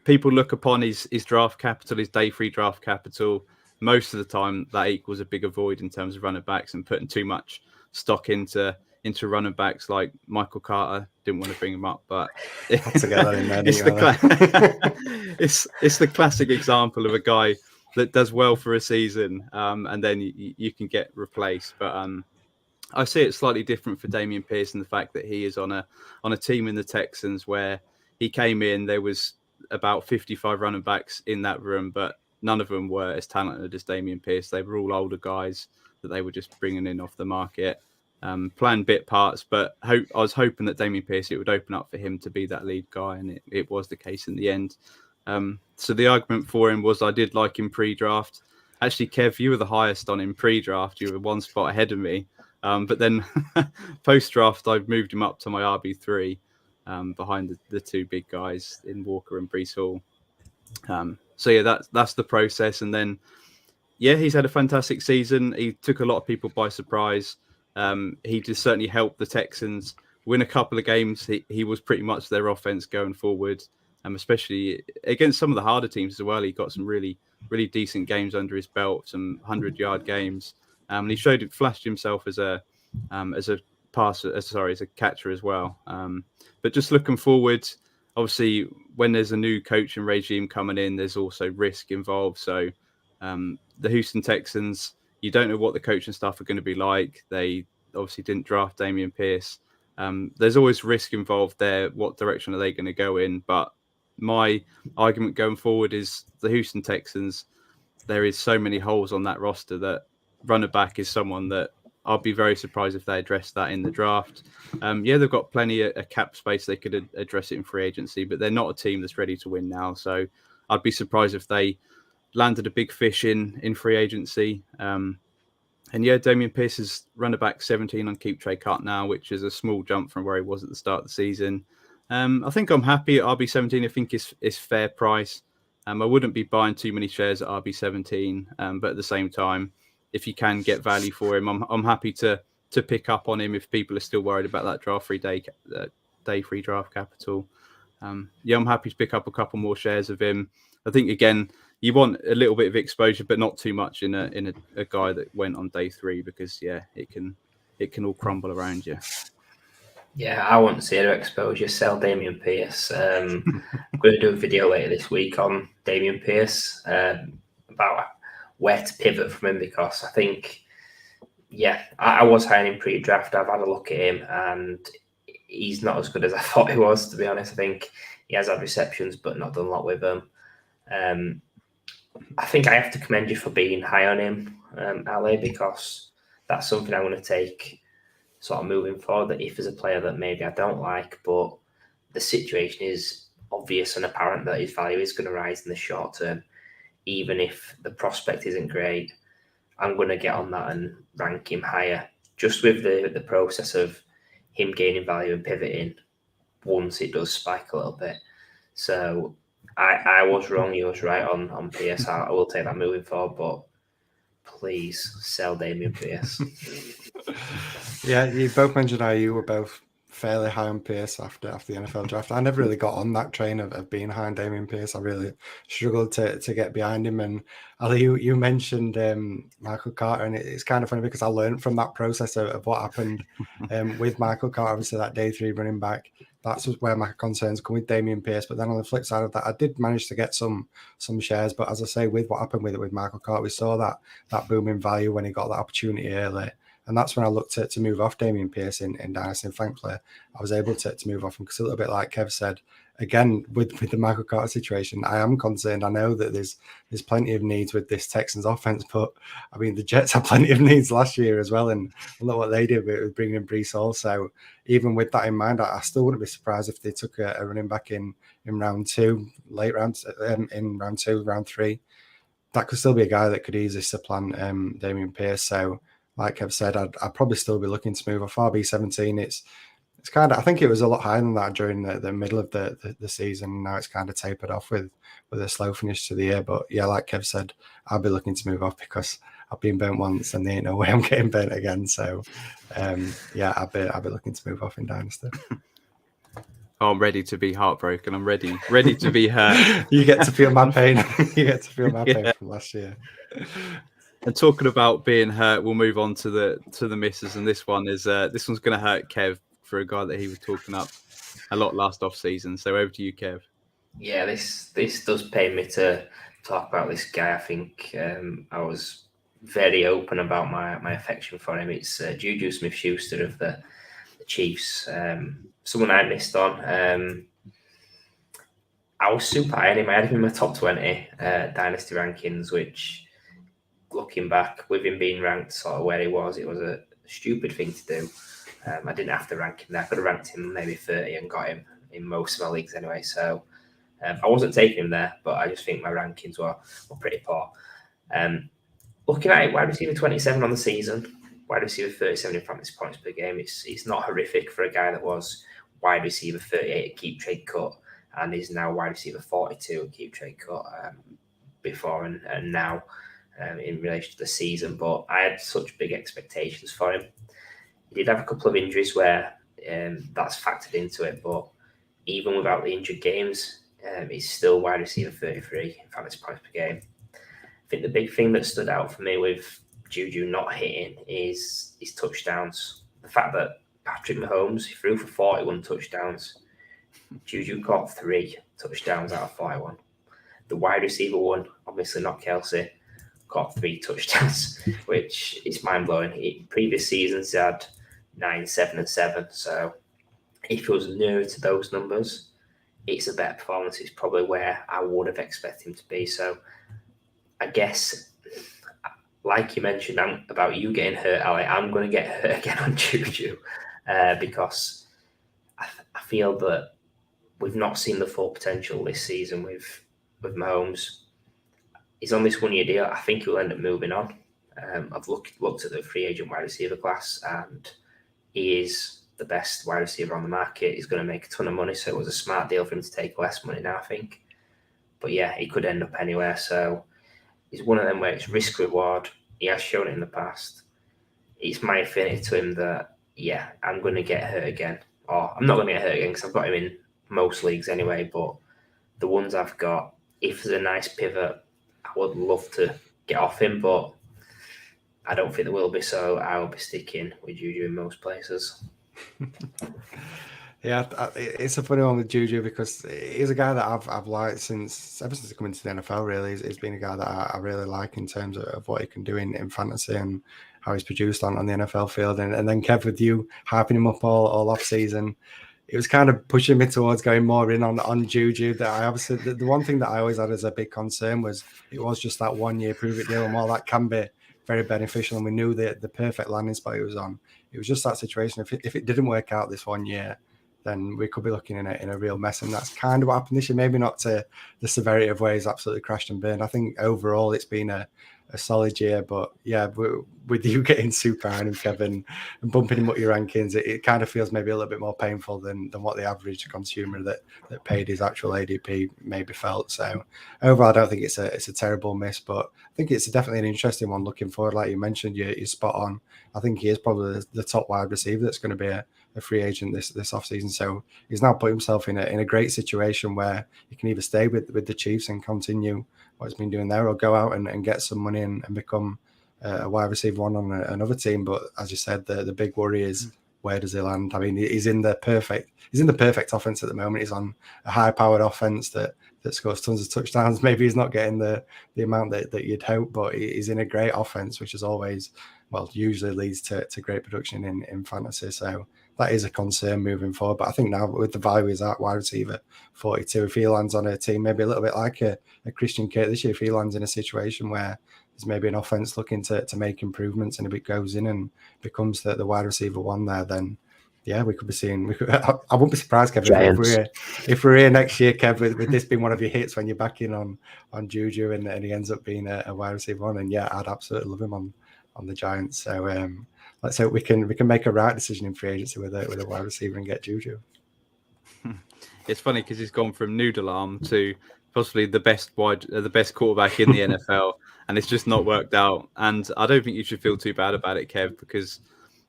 People look upon his draft capital, his day 3 draft capital. Most of the time, that equals a bigger void in terms of running backs, and putting too much stock into running backs like Michael Carter. Didn't want to bring him up, but Had to get that in there, it's the classic example of a guy that does well for a season, and then you can get replaced. But I see it slightly different for Dameon Pierce, and the fact that he is on a team in the Texans where he came in. There was about 55 running backs in that room, but none of them were as talented as Dameon Pierce. They were all older guys that they were just bringing in off the market, playing bit parts. But I was hoping that Dameon Pierce, it would open up for him to be that lead guy, and it was the case in the end. So the argument for him was I did like him pre-draft. Actually, Kev, you were the highest on him pre-draft. You were one spot ahead of me. But then post-draft, I've moved him up to my RB3. Behind the two big guys in Walker and Breece Hall. So yeah, that's the process. And then, yeah, he's had a fantastic season. He took a lot of people by surprise. He just certainly helped the Texans win a couple of games. He was pretty much their offense going forward, especially against some of the harder teams as well. He got some really, really decent games under his belt, some 100-yard games. And he flashed himself as a catcher as well. But just looking forward, obviously, when there's a new coaching regime coming in, there's also risk involved. So the Houston Texans, you don't know what the coaching staff are going to be like. They obviously didn't draft Dameon Pierce. There's always risk involved there. What direction are they going to go in? But my argument going forward is the Houston Texans, there is so many holes on that roster that running back is someone that I'll be very surprised if they address that in the draft. They've got plenty of cap space. They could address it in free agency, but they're not a team that's ready to win now. So I'd be surprised if they landed a big fish in free agency. Dameon Pierce is running back 17 on Keep Trade Cut now, which is a small jump from where he was at the start of the season. I think I'm happy at RB17. I think it's fair price. I wouldn't be buying too many shares at RB17, but at the same time, if you can get value for him, I'm happy to pick up on him if people are still worried about that day 3 draft capital. I'm happy to pick up a couple more shares of him. I think again, you want a little bit of exposure, but not too much in a guy that went on day 3, because it can all crumble around you. Yeah, I want zero exposure. Sell Dameon Pierce. I'm going to do a video later this week on Dameon Pierce about where to pivot from him, because I think, I was high in pre-draft. I've had a look at him, and he's not as good as I thought he was, to be honest. I think he has had receptions, but not done a lot with them. I think I have to commend you for being high on him, Ali, because that's something I'm going to take sort of moving forward, that if there's a player that maybe I don't like, but the situation is obvious and apparent that his value is going to rise in the short term, even if the prospect isn't great, I'm going to get on that and rank him higher, just with the process of him gaining value and pivoting once it does spike a little bit. So I was wrong, you was right on Pierce. I will take that moving forward, but please sell Dameon Pierce. Yeah, you both mentioned how you were both fairly high on Pierce after the NFL draft. I never really got on that train of being high on Dameon Pierce. I really struggled to get behind him. And Ali, you mentioned Michael Carter, and it's kind of funny because I learned from that process of what happened with Michael Carter, obviously that day 3 running back. That's where my concerns come with Dameon Pierce. But then on the flip side of that, I did manage to get some shares. But as I say, with what happened with Michael Carter, we saw that boom in value when he got that opportunity early. And that's when I looked to move off Dameon Pierce in Dynasty. And thankfully, I was able to move off him, because a little bit like Kev said, again, with the Michael Carter situation, I am concerned. I know that there's plenty of needs with this Texans offense, but I mean, the Jets had plenty of needs last year as well, and look what they did with bringing in Brees Hall. So even with that in mind, I still wouldn't be surprised if they took a running back in round 2, late rounds, in round 2, round 3. That could still be a guy that could easily supplant Dameon Pierce. So, like Kev said, I'd probably still be looking to move off RB17. It's kind of, I think it was a lot higher than that during the middle of the season. Now it's kind of tapered off with a slow finish to the year. But yeah, like Kev said, I'll be looking to move off because I've been burnt once and there ain't no way I'm getting burnt again. So yeah, I'll be looking to move off in Dynasty. Oh, I'm ready to be heartbroken. I'm ready to be hurt. You get to feel my pain. You get to feel my pain from last year. And talking about being hurt, we'll move on to the misses. And this one's going to hurt Kev for a guy that he was talking up a lot last off season. So over to you, Kev. Yeah, this does pain me to talk about this guy. I think I was very open about my affection for him. It's Juju Smith-Schuster of the Chiefs. Someone I missed on. I was super high on him. I had him in my top 20 Dynasty rankings, which, looking back, with him being ranked sort of where he was, it was a stupid thing to do. I didn't have to rank him there. I could have ranked him maybe 30 and got him in most of my leagues anyway. So I wasn't taking him there, but I just think my rankings were pretty poor. Looking at it, wide receiver 27 on the season, wide receiver 37 in fantasy points per game. It's not horrific for a guy that was wide receiver 38 at keep trade cut and is now wide receiver 42 at keep trade cut before and now in relation to the season. But I had such big expectations for him. He did have a couple of injuries where that's factored into it, but even without the injured games, he's still wide receiver 33 in fantasy points per game. I think the big thing that stood out for me with Juju not hitting is his touchdowns. The fact that Patrick Mahomes threw for 41 touchdowns. Juju caught 3 touchdowns out of 41. The wide receiver one, obviously not Kelsey, caught 3 touchdowns, which is mind-blowing. In previous seasons, he had 9, 7, and 7. So if he was nearer to those numbers, it's a better performance. It's probably where I would have expected him to be. So I guess, like you mentioned about you getting hurt, Ali, I'm going to get hurt again on Juju because I feel that we've not seen the full potential this season with Mahomes. He's on this 1-year deal. I think he'll end up moving on. I've looked at the free agent wide receiver class, and he is the best wide receiver on the market. He's going to make a ton of money, so it was a smart deal for him to take less money now, I think. But yeah, he could end up anywhere. So he's one of them where it's risk reward. He has shown it in the past. It's my affinity to him that, yeah, I'm going to get hurt again. Or I'm not going to get hurt again because I've got him in most leagues anyway. But the ones I've got, if there's a nice pivot, I would love to get off him, but I don't think there will be. So I will be sticking with Juju in most places. Yeah, it's a funny one with Juju because he's a guy that I've liked ever since he come into the NFL. Really, he's been a guy that I really like in terms of what he can do in fantasy and how he's produced on the NFL field. And then Kev, with you hyping him up all off season, it was kind of pushing me towards going more in on Juju. That I obviously the one thing that I always had as a big concern was it was just that 1-year prove it deal, and while that can be very beneficial, and we knew the perfect landing spot he was on, it was just that situation. If it didn't work out this 1 year, then we could be looking in a real mess. And that's kind of what happened this year. Maybe not to the severity of where he's absolutely crashed and burned. I think overall it's been a solid year. But yeah, with you getting super high and Kevin and bumping him up your rankings, it kind of feels maybe a little bit more painful than what the average consumer that paid his actual ADP maybe felt. So overall, I don't think it's a terrible miss, but I think it's definitely an interesting one looking forward. Like you mentioned, you're spot on. I think he is probably the top wide receiver that's going to be a free agent this offseason. So he's now put himself in a great situation where he can either stay with the Chiefs and continue what he's been doing there, or go out and get some money and become a wide receiver one on another team. But as you said, the big worry is where does he land? I mean, he's in the perfect offense at the moment. He's on a high-powered offense that scores tons of touchdowns. Maybe he's not getting the amount that you'd hope, but he's in a great offense, which is always, usually leads to great production in fantasy. So that is a concern moving forward. But I think now with the value he's at wide receiver 42, if he lands on a team maybe a little bit like a Christian Kirk this year, if he lands in a situation where there's maybe an offense looking to make improvements, and if it goes in and becomes the wide receiver one there, then yeah, we could be seeing. I wouldn't be surprised, Kevin, if we're here next year, Kev, with this being one of your hits when you're back in on Juju and he ends up being a wide receiver one. And yeah, I'd absolutely love him on the Giants. So let's hope we can make a right decision in free agency with a wide receiver and get Juju. It's funny because he's gone from noodle arm to possibly the best quarterback in the NFL, and it's just not worked out. And I don't think you should feel too bad about it, Kev, because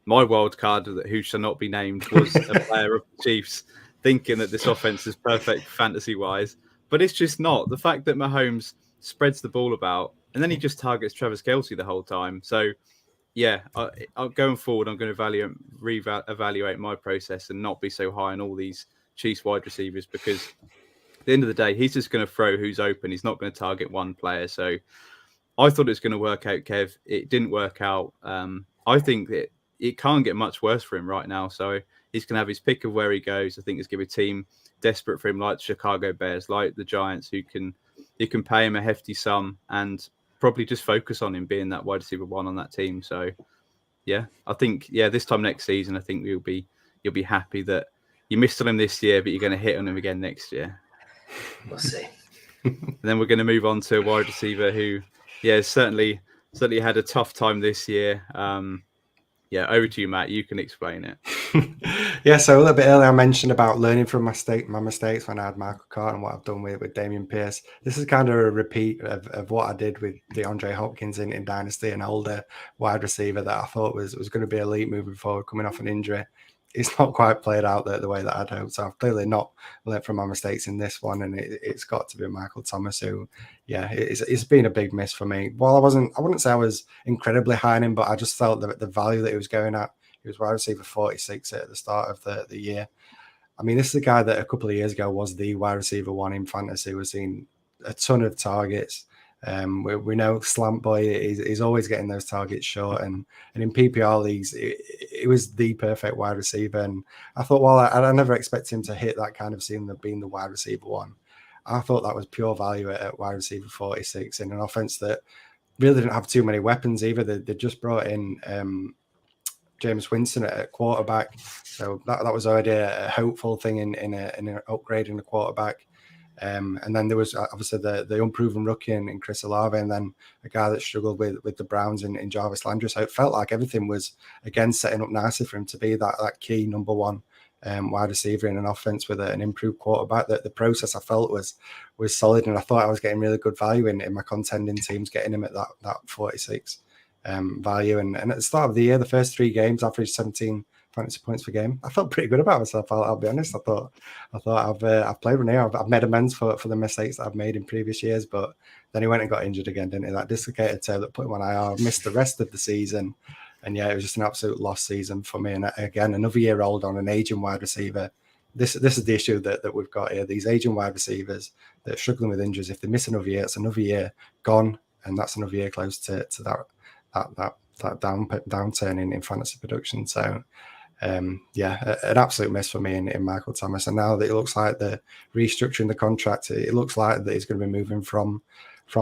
my wild card, who shall not be named, was a player of the Chiefs, thinking that this offense is perfect fantasy-wise, but it's just not. The fact that Mahomes spreads the ball about, and then he just targets Travis Kelce the whole time. So, yeah, going forward, I'm going to reevaluate my process and not be so high on all these Chiefs wide receivers, because at the end of the day, he's just going to throw who's open. He's not going to target one player. So I thought it was going to work out, Kev. It didn't work out. I think that it can't get much worse for him right now. So he's going to have his pick of where he goes. I think it's going to be a team desperate for him, like the Chicago Bears, like the Giants, who can pay him a hefty sum and probably just focus on him being that wide receiver one on that team. So yeah, I think this time next season, I think you'll be happy that you missed on him this year, but you're going to hit on him again next year. We'll see. And then we're going to move on to a wide receiver who, certainly had a tough time this year. Over to you, Matt. You can explain it. Yeah, so a little bit earlier I mentioned about learning from my mistakes when I had Michael Carter and what I've done with Damian Pierce. This is kind of a repeat of what I did with DeAndre Hopkins in Dynasty, an older wide receiver that I thought was going to be elite moving forward, coming off an injury. It's not quite played out the way that I'd hoped. So I've clearly not learned from my mistakes in this one, and it's got to be Michael Thomas, who, it's been a big miss for me. Well, I wouldn't say I was incredibly high on him, but I just felt that the value that he was going at. He was wide receiver 46 at the start of the year. I mean, this is a guy that a couple of years ago was the wide receiver one in fantasy. We're seeing a ton of targets. We know Slant Boy is always getting those targets short, and in PPR leagues, it was the perfect wide receiver. And I thought, well, I never expected him to hit that kind of ceiling of being the wide receiver one. I thought that was pure value at wide receiver 46 in an offense that really didn't have too many weapons either. They just brought in James Winston at quarterback, so that was already a hopeful thing in an upgrade in the quarterback. And then there was obviously the unproven rookie in Chris Olave, and then a guy that struggled with the Browns in Jarvis Landry. So it felt like everything was again setting up nicely for him to be that key number one wide receiver in an offense with an improved quarterback. That the process I felt was solid, and I thought I was getting really good value in my contending teams, getting him at that 46 value. And at the start of the year, the first 3 games averaged 17 fantasy points per game. I felt pretty good about myself. I'll be honest. I thought I've played Renee. I've made amends for the mistakes that I've made in previous years, but then he went and got injured again, didn't he? That dislocated toe that put him on IR. Missed the rest of the season, and it was just an absolute lost season for me. And again, another year old on an aging wide receiver. This is the issue that we've got here. These aging wide receivers that are struggling with injuries. If they miss another year, it's another year gone, and that's another year close to that downturn in fantasy production. So. An absolute miss for me in Michael Thomas. And now that it looks like they're restructuring the contract, it looks like that he's going to be moving from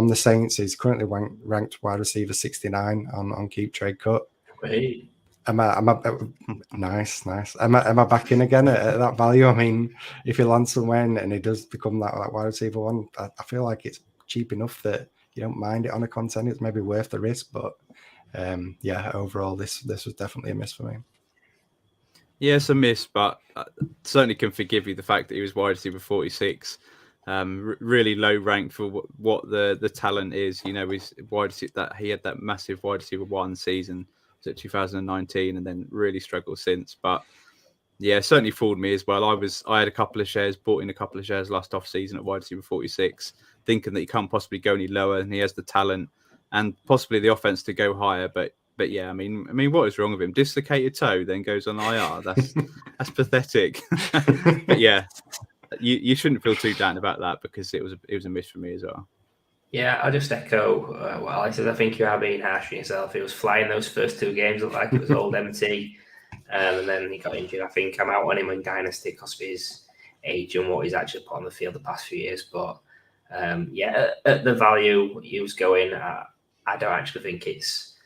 the Saints. He's currently ranked wide receiver 69 on Keep Trade Cut. Hey. Nice. Am I back in again at that value? I mean, if he lands somewhere and he does become that wide receiver one, I feel like it's cheap enough that you don't mind it on a contender. It's maybe worth the risk, but overall, this was definitely a miss for me. Yeah, it's a miss, but certainly can forgive you the fact that he was wide receiver 46, really low ranked for what the talent is. He's wide receiver, that he had that massive wide receiver one season, was it 2019, and then really struggled since. But yeah, certainly fooled me as well. I had a couple of shares, bought in a couple of shares last off season at wide receiver 46, thinking that he can't possibly go any lower, and he has the talent and possibly the offense to go higher, but yeah, I mean, what is wrong with him? Dislocated toe, then goes on IR. That's pathetic. But yeah, you shouldn't feel too down about that, because it was a miss for me as well. Yeah, I'll just echo what Alex says. I think you are being harsh on yourself. He was flying those first 2 games, looked like it was old MT. And then he got injured. I think I'm out on him in Dynasty because of his age and what he's actually put on the field the past few years. But at the value he was going, I don't actually think it's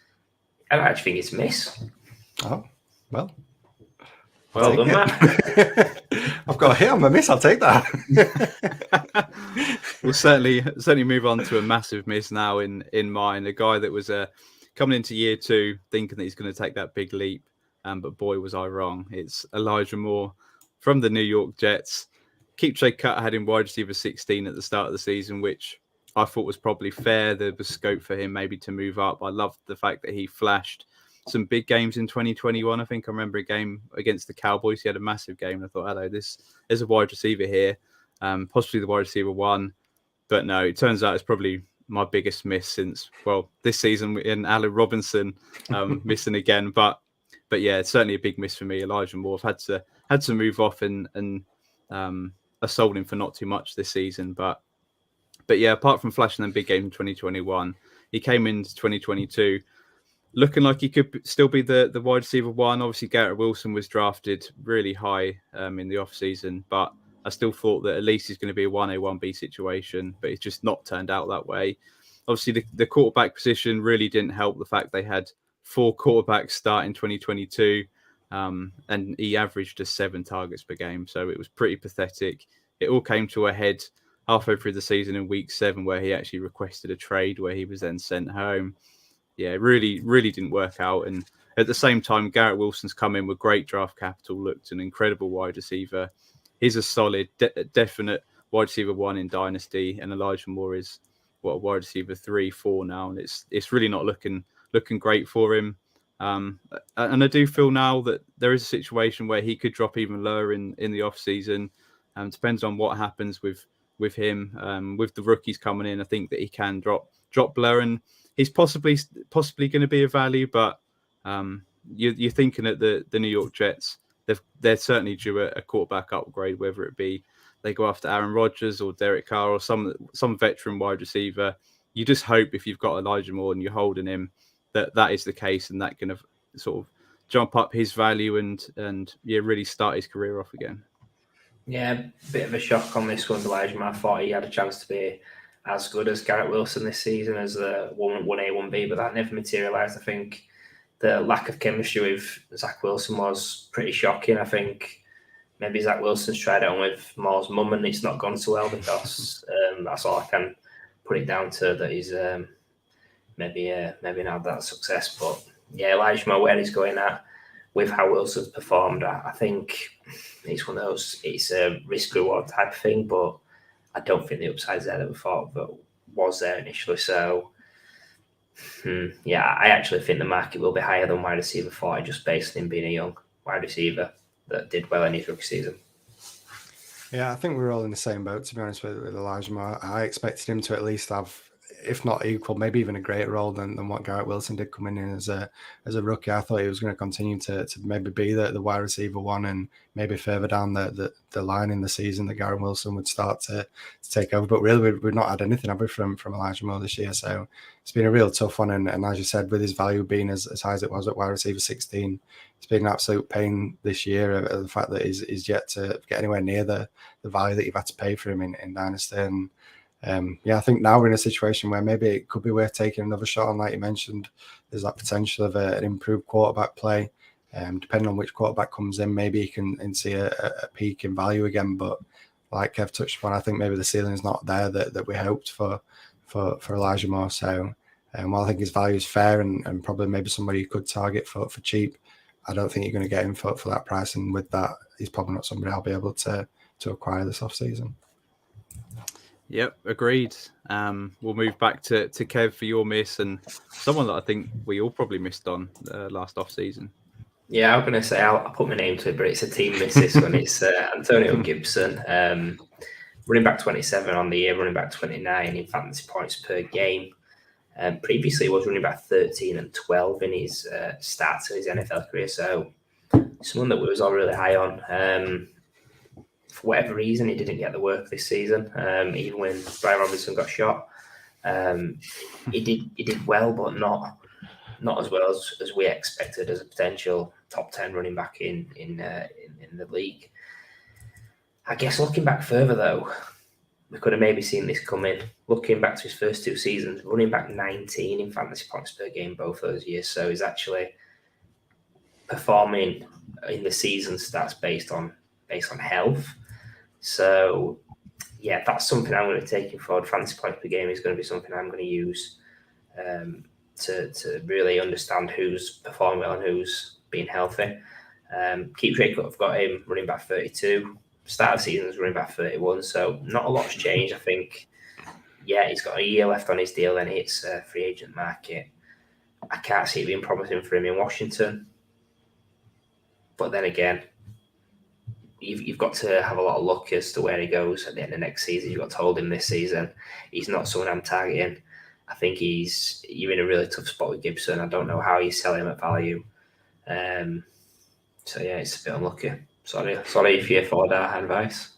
a miss. Oh, well done, Matt. I've got a hit on my miss. I'll take that. We'll certainly move on to a massive miss now in mine. A guy that was coming into year 2 thinking that he's going to take that big leap, but boy was I wrong. It's Elijah Moore from the New York Jets. Keepsake Cut had him wide receiver 16 at the start of the season, which I thought was probably fair. There was scope for him maybe to move up. I loved the fact that he flashed some big games in 2021. I think I remember a game against the Cowboys. He had a massive game. I thought, hello, this is a wide receiver here, possibly the wide receiver 1. But no, it turns out it's probably my biggest miss since, this season in Allen Robinson missing again. But yeah, it's certainly a big miss for me. Elijah Moore. I've had to move off and I sold him for not too much this season. But yeah, apart from flashing them big games in 2021, he came into 2022 looking like he could still be the wide receiver 1. Obviously, Garrett Wilson was drafted really high in the offseason, but I still thought that at least he's going to be a 1A, 1B situation, but it's just not turned out that way. Obviously, the quarterback position really didn't help the fact they had 4 quarterbacks start in 2022, and he averaged just 7 targets per game, so it was pretty pathetic. It all came to a head halfway through the season in week 7, where he actually requested a trade, where he was then sent home. Yeah, really, really didn't work out. And at the same time, Garrett Wilson's come in with great draft capital, looked an incredible wide receiver. He's a solid, definite wide receiver 1 in Dynasty, and Elijah Moore is wide receiver 3, 4 now, and it's really not looking great for him. And I do feel now that there is a situation where he could drop even lower in the off season. Depends on what happens with him. With the rookies coming in, I think that he can drop lower, and he's possibly going to be a value. But you're thinking at the New York Jets, they're certainly due a quarterback upgrade, whether it be they go after Aaron Rodgers or Derek Carr or some veteran wide receiver. You just hope if you've got Elijah Moore and you're holding him that is the case, and that can sort of jump up his value and really start his career off again. Yeah, bit of a shock on this one, Elijah Moore. I thought he had a chance to be as good as Garrett Wilson this season as a 1A, 1B, but that never materialised. I think the lack of chemistry with Zach Wilson was pretty shocking. I think maybe Zach Wilson's tried it on with Moore's mum and it's not gone so well, because that's all I can put it down to, that he's maybe not that success. But yeah, Elijah Moore, where he's going at with how Wilson's performed, I think it's one of those, it's a risk reward type of thing, but I don't think the upside's there that we thought that was there initially. So I actually think the market will be higher than wide receiver 40, just based on him being a young wide receiver that did well in his rookie season. Yeah, I think we're all in the same boat, to be honest with Elijah Moore. I expected him to at least have, if not equal, maybe even a greater role than what Garrett Wilson did coming in as a rookie. I thought he was going to continue to maybe be the wide receiver 1, and maybe further down the line in the season that Garrett Wilson would start to take over. But really, we've not had anything, have we, from Elijah Moore this year? So it's been a real tough one. And as you said, with his value being as high as it was at wide receiver 16, it's been an absolute pain this year, the fact that he's yet to get anywhere near the value that you've had to pay for him in Dynasty. And I think now we're in a situation where maybe it could be worth taking another shot on. Like you mentioned, there's that potential of an improved quarterback play. Depending on which quarterback comes in, maybe you can see a peak in value again. But like Kev touched upon, I think maybe the ceiling is not there that we hoped for Elijah Moore. So while I think his value is fair and probably maybe somebody you could target for cheap, I don't think you're going to get him for that price. And with that, he's probably not somebody I'll be able to acquire this offseason. Yep, agreed. We'll move back to Kev for your miss, and someone that I think we all probably missed on last off season. Yeah, I'm going to say I'll put my name to it, but it's a team miss this one. It's Antonio Gibson, running back 27 on the year, running back 29 in fantasy points per game. Previously, he was running back 13 and 12 in his stats of his NFL career. So someone that we was all really high on. For whatever reason, he didn't get the work this season. Even when Brian Robinson got shot, he did well, but not as well as we expected as a potential top 10 running back in the league. I guess looking back further though, we could have maybe seen this coming. Looking back to his first 2 seasons, running back 19 in fantasy points per game both those years. So he's actually performing in the season stats based on health. So yeah, that's something I'm going to take him forward. Fantasy points per game is going to be something I'm going to use to really understand who's performing well and who's being healthy. Keep rate, I've got him running back 32. Start of the season was running back 31, so not a lot's changed. I think, yeah, he's got a year left on his deal, then it's a free agent market. I can't see it being promising for him in Washington. But then again, you've got to have a lot of luck as to where he goes at the end of next season. You've got to hold him this season. He's not someone I'm targeting. I think you're in a really tough spot with Gibson. I don't know how you sell him at value. So yeah, it's a bit unlucky. Sorry if you followed our advice.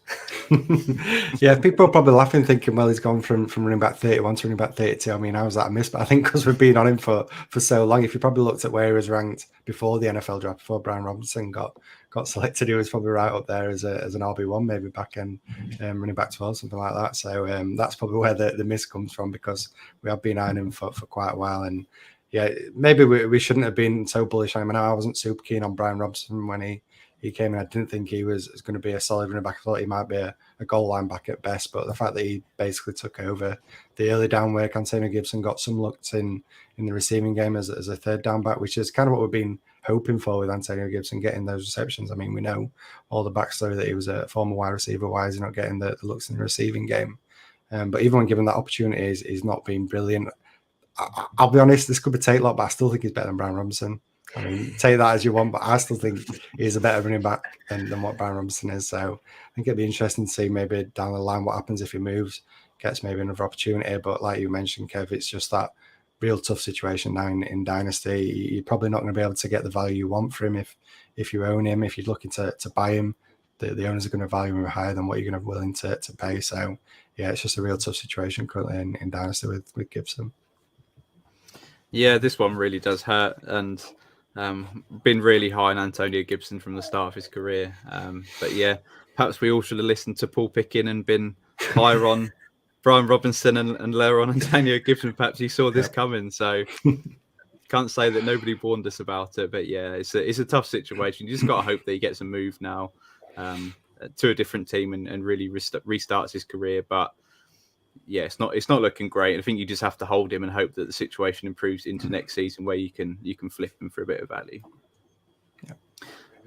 Yeah, people are probably laughing, thinking, well, he's gone from running back 31 to running back 32. I mean, how's that a miss? But I think because we've been on him for so long, if you probably looked at where he was ranked before the NFL draft, before Brian Robinson got selected, he was probably right up there as an RB1, maybe back in running back 12, something like that. So that's probably where the miss comes from, because we have been eyeing him for quite a while. And yeah, maybe we shouldn't have been so bullish on him. I know I wasn't super keen on Brian Robinson when he came in. I didn't think he was going to be a solid running back. I thought he might be a goal line back at best, but the fact that he basically took over the early down work, Antonio Gibson got some looks in the receiving game as a third down back, which is kind of what we've been hoping for with Antonio Gibson, getting those receptions. I mean, we know all the backstory that he was a former wide receiver. Why is he not getting the looks in the receiving game? But even when given that opportunity, he's not been brilliant. I'll be honest, this could be Tate lot, but I still think he's better than Brian Robinson. I mean, take that as you want, but I still think he's a better running back than what Brian Robinson is. So I think it'd be interesting to see maybe down the line what happens if he moves, gets maybe another opportunity. But like you mentioned, Kev, it's just that real tough situation now in Dynasty. You're probably not going to be able to get the value you want for him if you own him. If you're looking to buy him, the owners are going to value him higher than what you're going to be willing to pay. So yeah, it's just a real tough situation currently in Dynasty with Gibson. Yeah, this one really does hurt, and been really high on Antonio Gibson from the start of his career. But yeah, perhaps we all should have listened to Paul Pickin and been higher on Brian Robinson and lower on Antonio Gibson. Perhaps he saw this coming, so can't say that nobody warned us about it. But yeah, it's a tough situation. You just got to hope that he gets a move now to a different team and really restarts his career. But yeah, it's not looking great. I think you just have to hold him and hope that the situation improves into next season, where you can flip him for a bit of value. Yeah.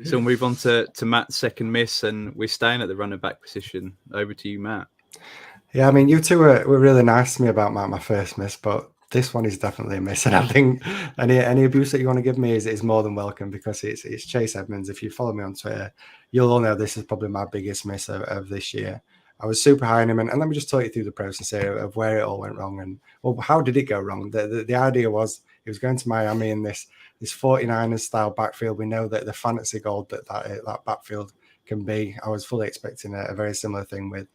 So we'll move on to Matt's second miss, and we're staying at the running back position. Over to you, Matt. Yeah, I mean, you two were really nice to me about my first miss, but this one is definitely a miss. And I think any abuse that you want to give me is more than welcome, because it's Chase Edmonds. If you follow me on Twitter, you'll all know this is probably my biggest miss of this year. I was super high on him, and let me just talk you through the process here of where it all went wrong. And well, how did it go wrong? The idea was he was going to Miami in this 49ers style backfield. We know that the fantasy gold that backfield can be. I was fully expecting a very similar thing with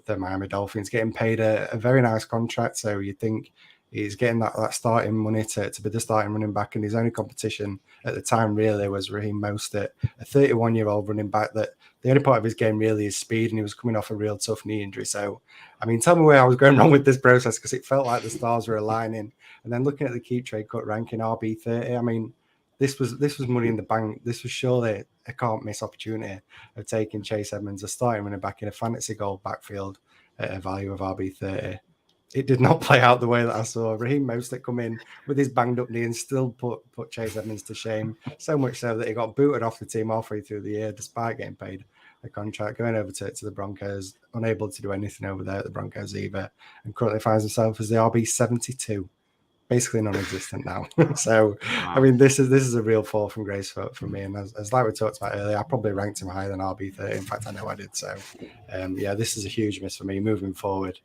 the Miami Dolphins, getting paid a very nice contract. So you think he's getting that starting money to be the starting running back, and his only competition at the time really was Raheem Mostert, a 31-year-old running back that the only part of his game really is speed, and he was coming off a real tough knee injury. So, I mean, tell me where I was going wrong with this process, because it felt like the stars were aligning. And then looking at the Keep Trade Cut ranking RB30, I mean, this was money in the bank. This was surely a can't miss opportunity of taking Chase Edmonds, a starting running back in a fantasy gold backfield at a value of RB30. It did not play out the way that I saw. Raheem Mostert come in with his banged up knee and still put Chase Edmonds to shame. So much so that he got booted off the team halfway through the year, despite getting paid a contract, going over to the Broncos, unable to do anything over there at the Broncos either, and currently finds himself as the RB72. Basically non-existent now. So, wow. I mean, this is a real fall from grace for me. And as like we talked about earlier, I probably ranked him higher than RB30. In fact, I know I did. So, yeah, this is a huge miss for me moving forward.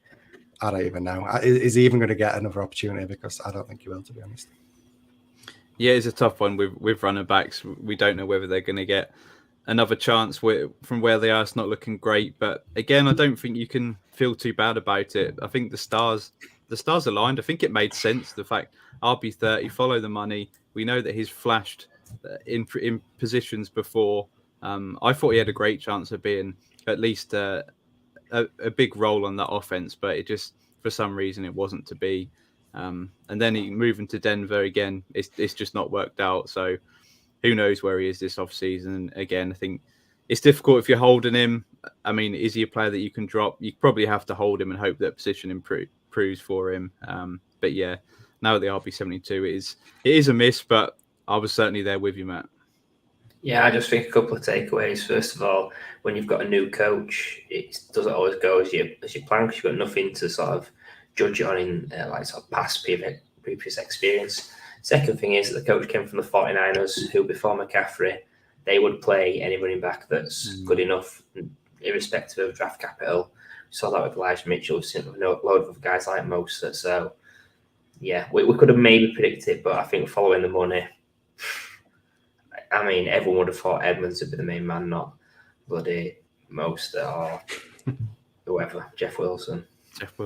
I don't even know. Is he even going to get another opportunity? Because I don't think he will, to be honest. Yeah, it's a tough one with running backs. We don't know whether they're going to get another chance from where they are. It's not looking great. But again, I don't think you can feel too bad about it. I think the stars aligned. I think it made sense. The fact RB30, follow the money. We know that he's flashed in positions before. I thought he had a great chance of being at least a big role on that offense, but it just, for some reason, it wasn't to be. And then he moving to Denver again, it's just not worked out. So who knows where he is this offseason. Again, I think it's difficult if you're holding him. I mean, is he a player that you can drop? You probably have to hold him and hope that position improves for him. But yeah, now at the RB72, it is a miss, but I was certainly there with you, Matt. Yeah, I just think a couple of takeaways. First of all, when you've got a new coach, it doesn't always go as you plan, because you've got nothing to sort of judge it on in sort of past previous experience. Second thing is that the coach came from the 49ers, who before McCaffrey, they would play any running back that's good enough, irrespective of draft capital. We saw that with Elijah Mitchell, we've seen a load of guys like Mostert. So yeah, we could have maybe predicted, but I think following the money, I mean, everyone would have thought Edmonds would be the main man, not bloody Mostert or whoever, Jeff Wilson,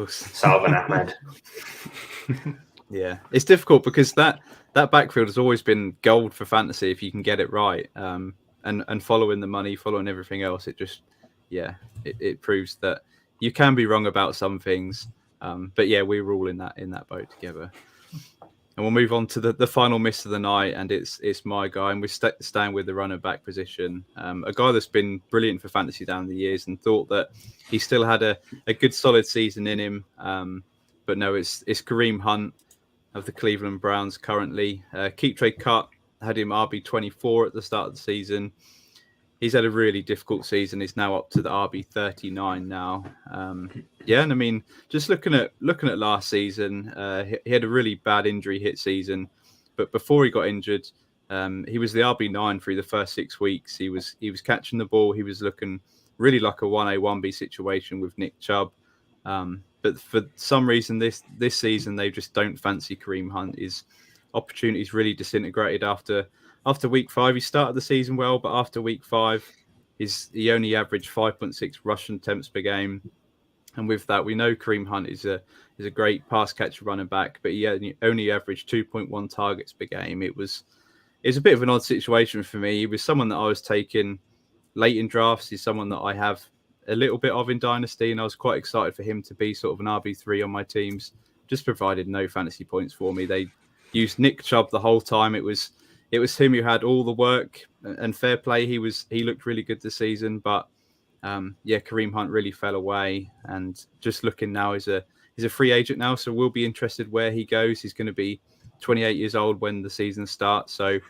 Salvin Ahmed. Yeah, it's difficult because that backfield has always been gold for fantasy if you can get it right. And following the money, following everything else, it just, it proves that you can be wrong about some things. But yeah, we're all in that boat together. And we'll move on to the final miss of the night, and it's my guy, and we're staying with the running back position. A guy that's been brilliant for fantasy down the years, and thought that he still had a good solid season in him. But no, it's Kareem Hunt of the Cleveland Browns currently. Keep Trade Cut had him RB24 at the start of the season. He's had a really difficult season. He's now up to the RB39 now. And I mean, just looking at last season, he had a really bad injury hit season. But before he got injured, he was the RB9 through the first 6 weeks. He was catching the ball. He was looking really like a 1A, 1B situation with Nick Chubb. But for some reason, this season, they just don't fancy Kareem Hunt. His opportunities really disintegrated after week 5. He started the season well, but after week 5, he only averaged 5.6 rushing attempts per game. And with that, we know Kareem Hunt is a great pass catcher running back, but he only averaged 2.1 targets per game. It was a bit of an odd situation for me. He was someone that I was taking late in drafts. He's someone that I have a little bit of in Dynasty, and I was quite excited for him to be sort of an RB3 on my teams. Just provided no fantasy points for me. They used Nick Chubb the whole time. It was him who had all the work, and fair play. He looked really good this season, but Kareem Hunt really fell away. And just looking now, he's a free agent now, so we'll be interested where he goes. He's going to be 28 years old when the season starts. So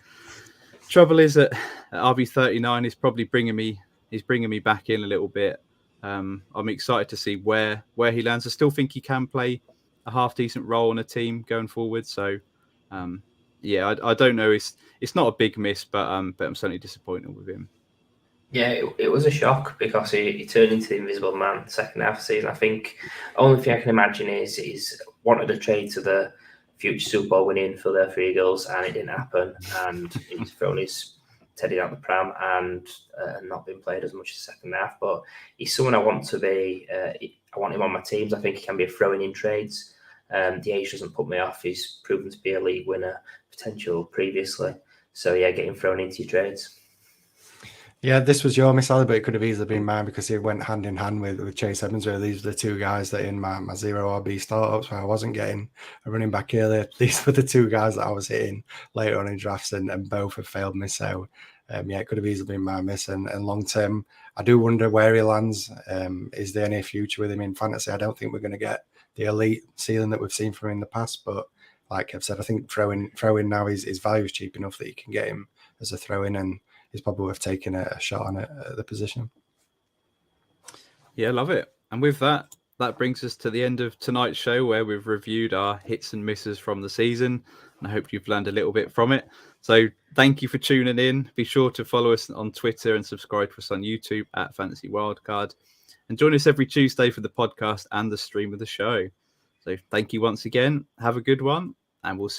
trouble is at RB39, he's probably bringing me back in a little bit. I'm excited to see where he lands. I still think he can play a half decent role on a team going forward. So I don't know. It's not a big miss, but I'm certainly disappointed with him. Yeah, it was a shock because he turned into the invisible man second half of the season. I think the only thing I can imagine is he's wanted a trade to the future Super Bowl winning Philadelphia Eagles, and it didn't happen. And he's thrown his Teddy out the pram and not been played as much as the second half. But he's someone I want to be. I want him on my teams. I think he can be a throw-in in trades. The age doesn't put me off. He's proven to be a league winner potential previously. So yeah, getting thrown into your trades. Yeah, this was your miss, Ali, but it could have easily been mine because it went hand in hand with Chase Edmonds. Where these were the two guys that in my zero RB startups where I wasn't getting a running back earlier. These were the two guys that I was hitting later on in drafts, and both have failed me. So it could have easily been my miss. And long term, I do wonder where he lands. Is there any future with him in fantasy? I don't think we're going to get the elite ceiling that we've seen from him in the past, but like Kev said, I think throwing now his value is cheap enough that you can get him as a throw-in, and he's probably worth taking a shot on it at the position. Yeah, love it. And with that brings us to the end of tonight's show, where we've reviewed our hits and misses from the season. And I hope you've learned a little bit from it. So thank you for tuning in. Be sure to follow us on Twitter and subscribe to us on YouTube at Fantasy Wildcard. And join us every Tuesday for the podcast and the stream of the show. So thank you once again. Have a good one, and we'll see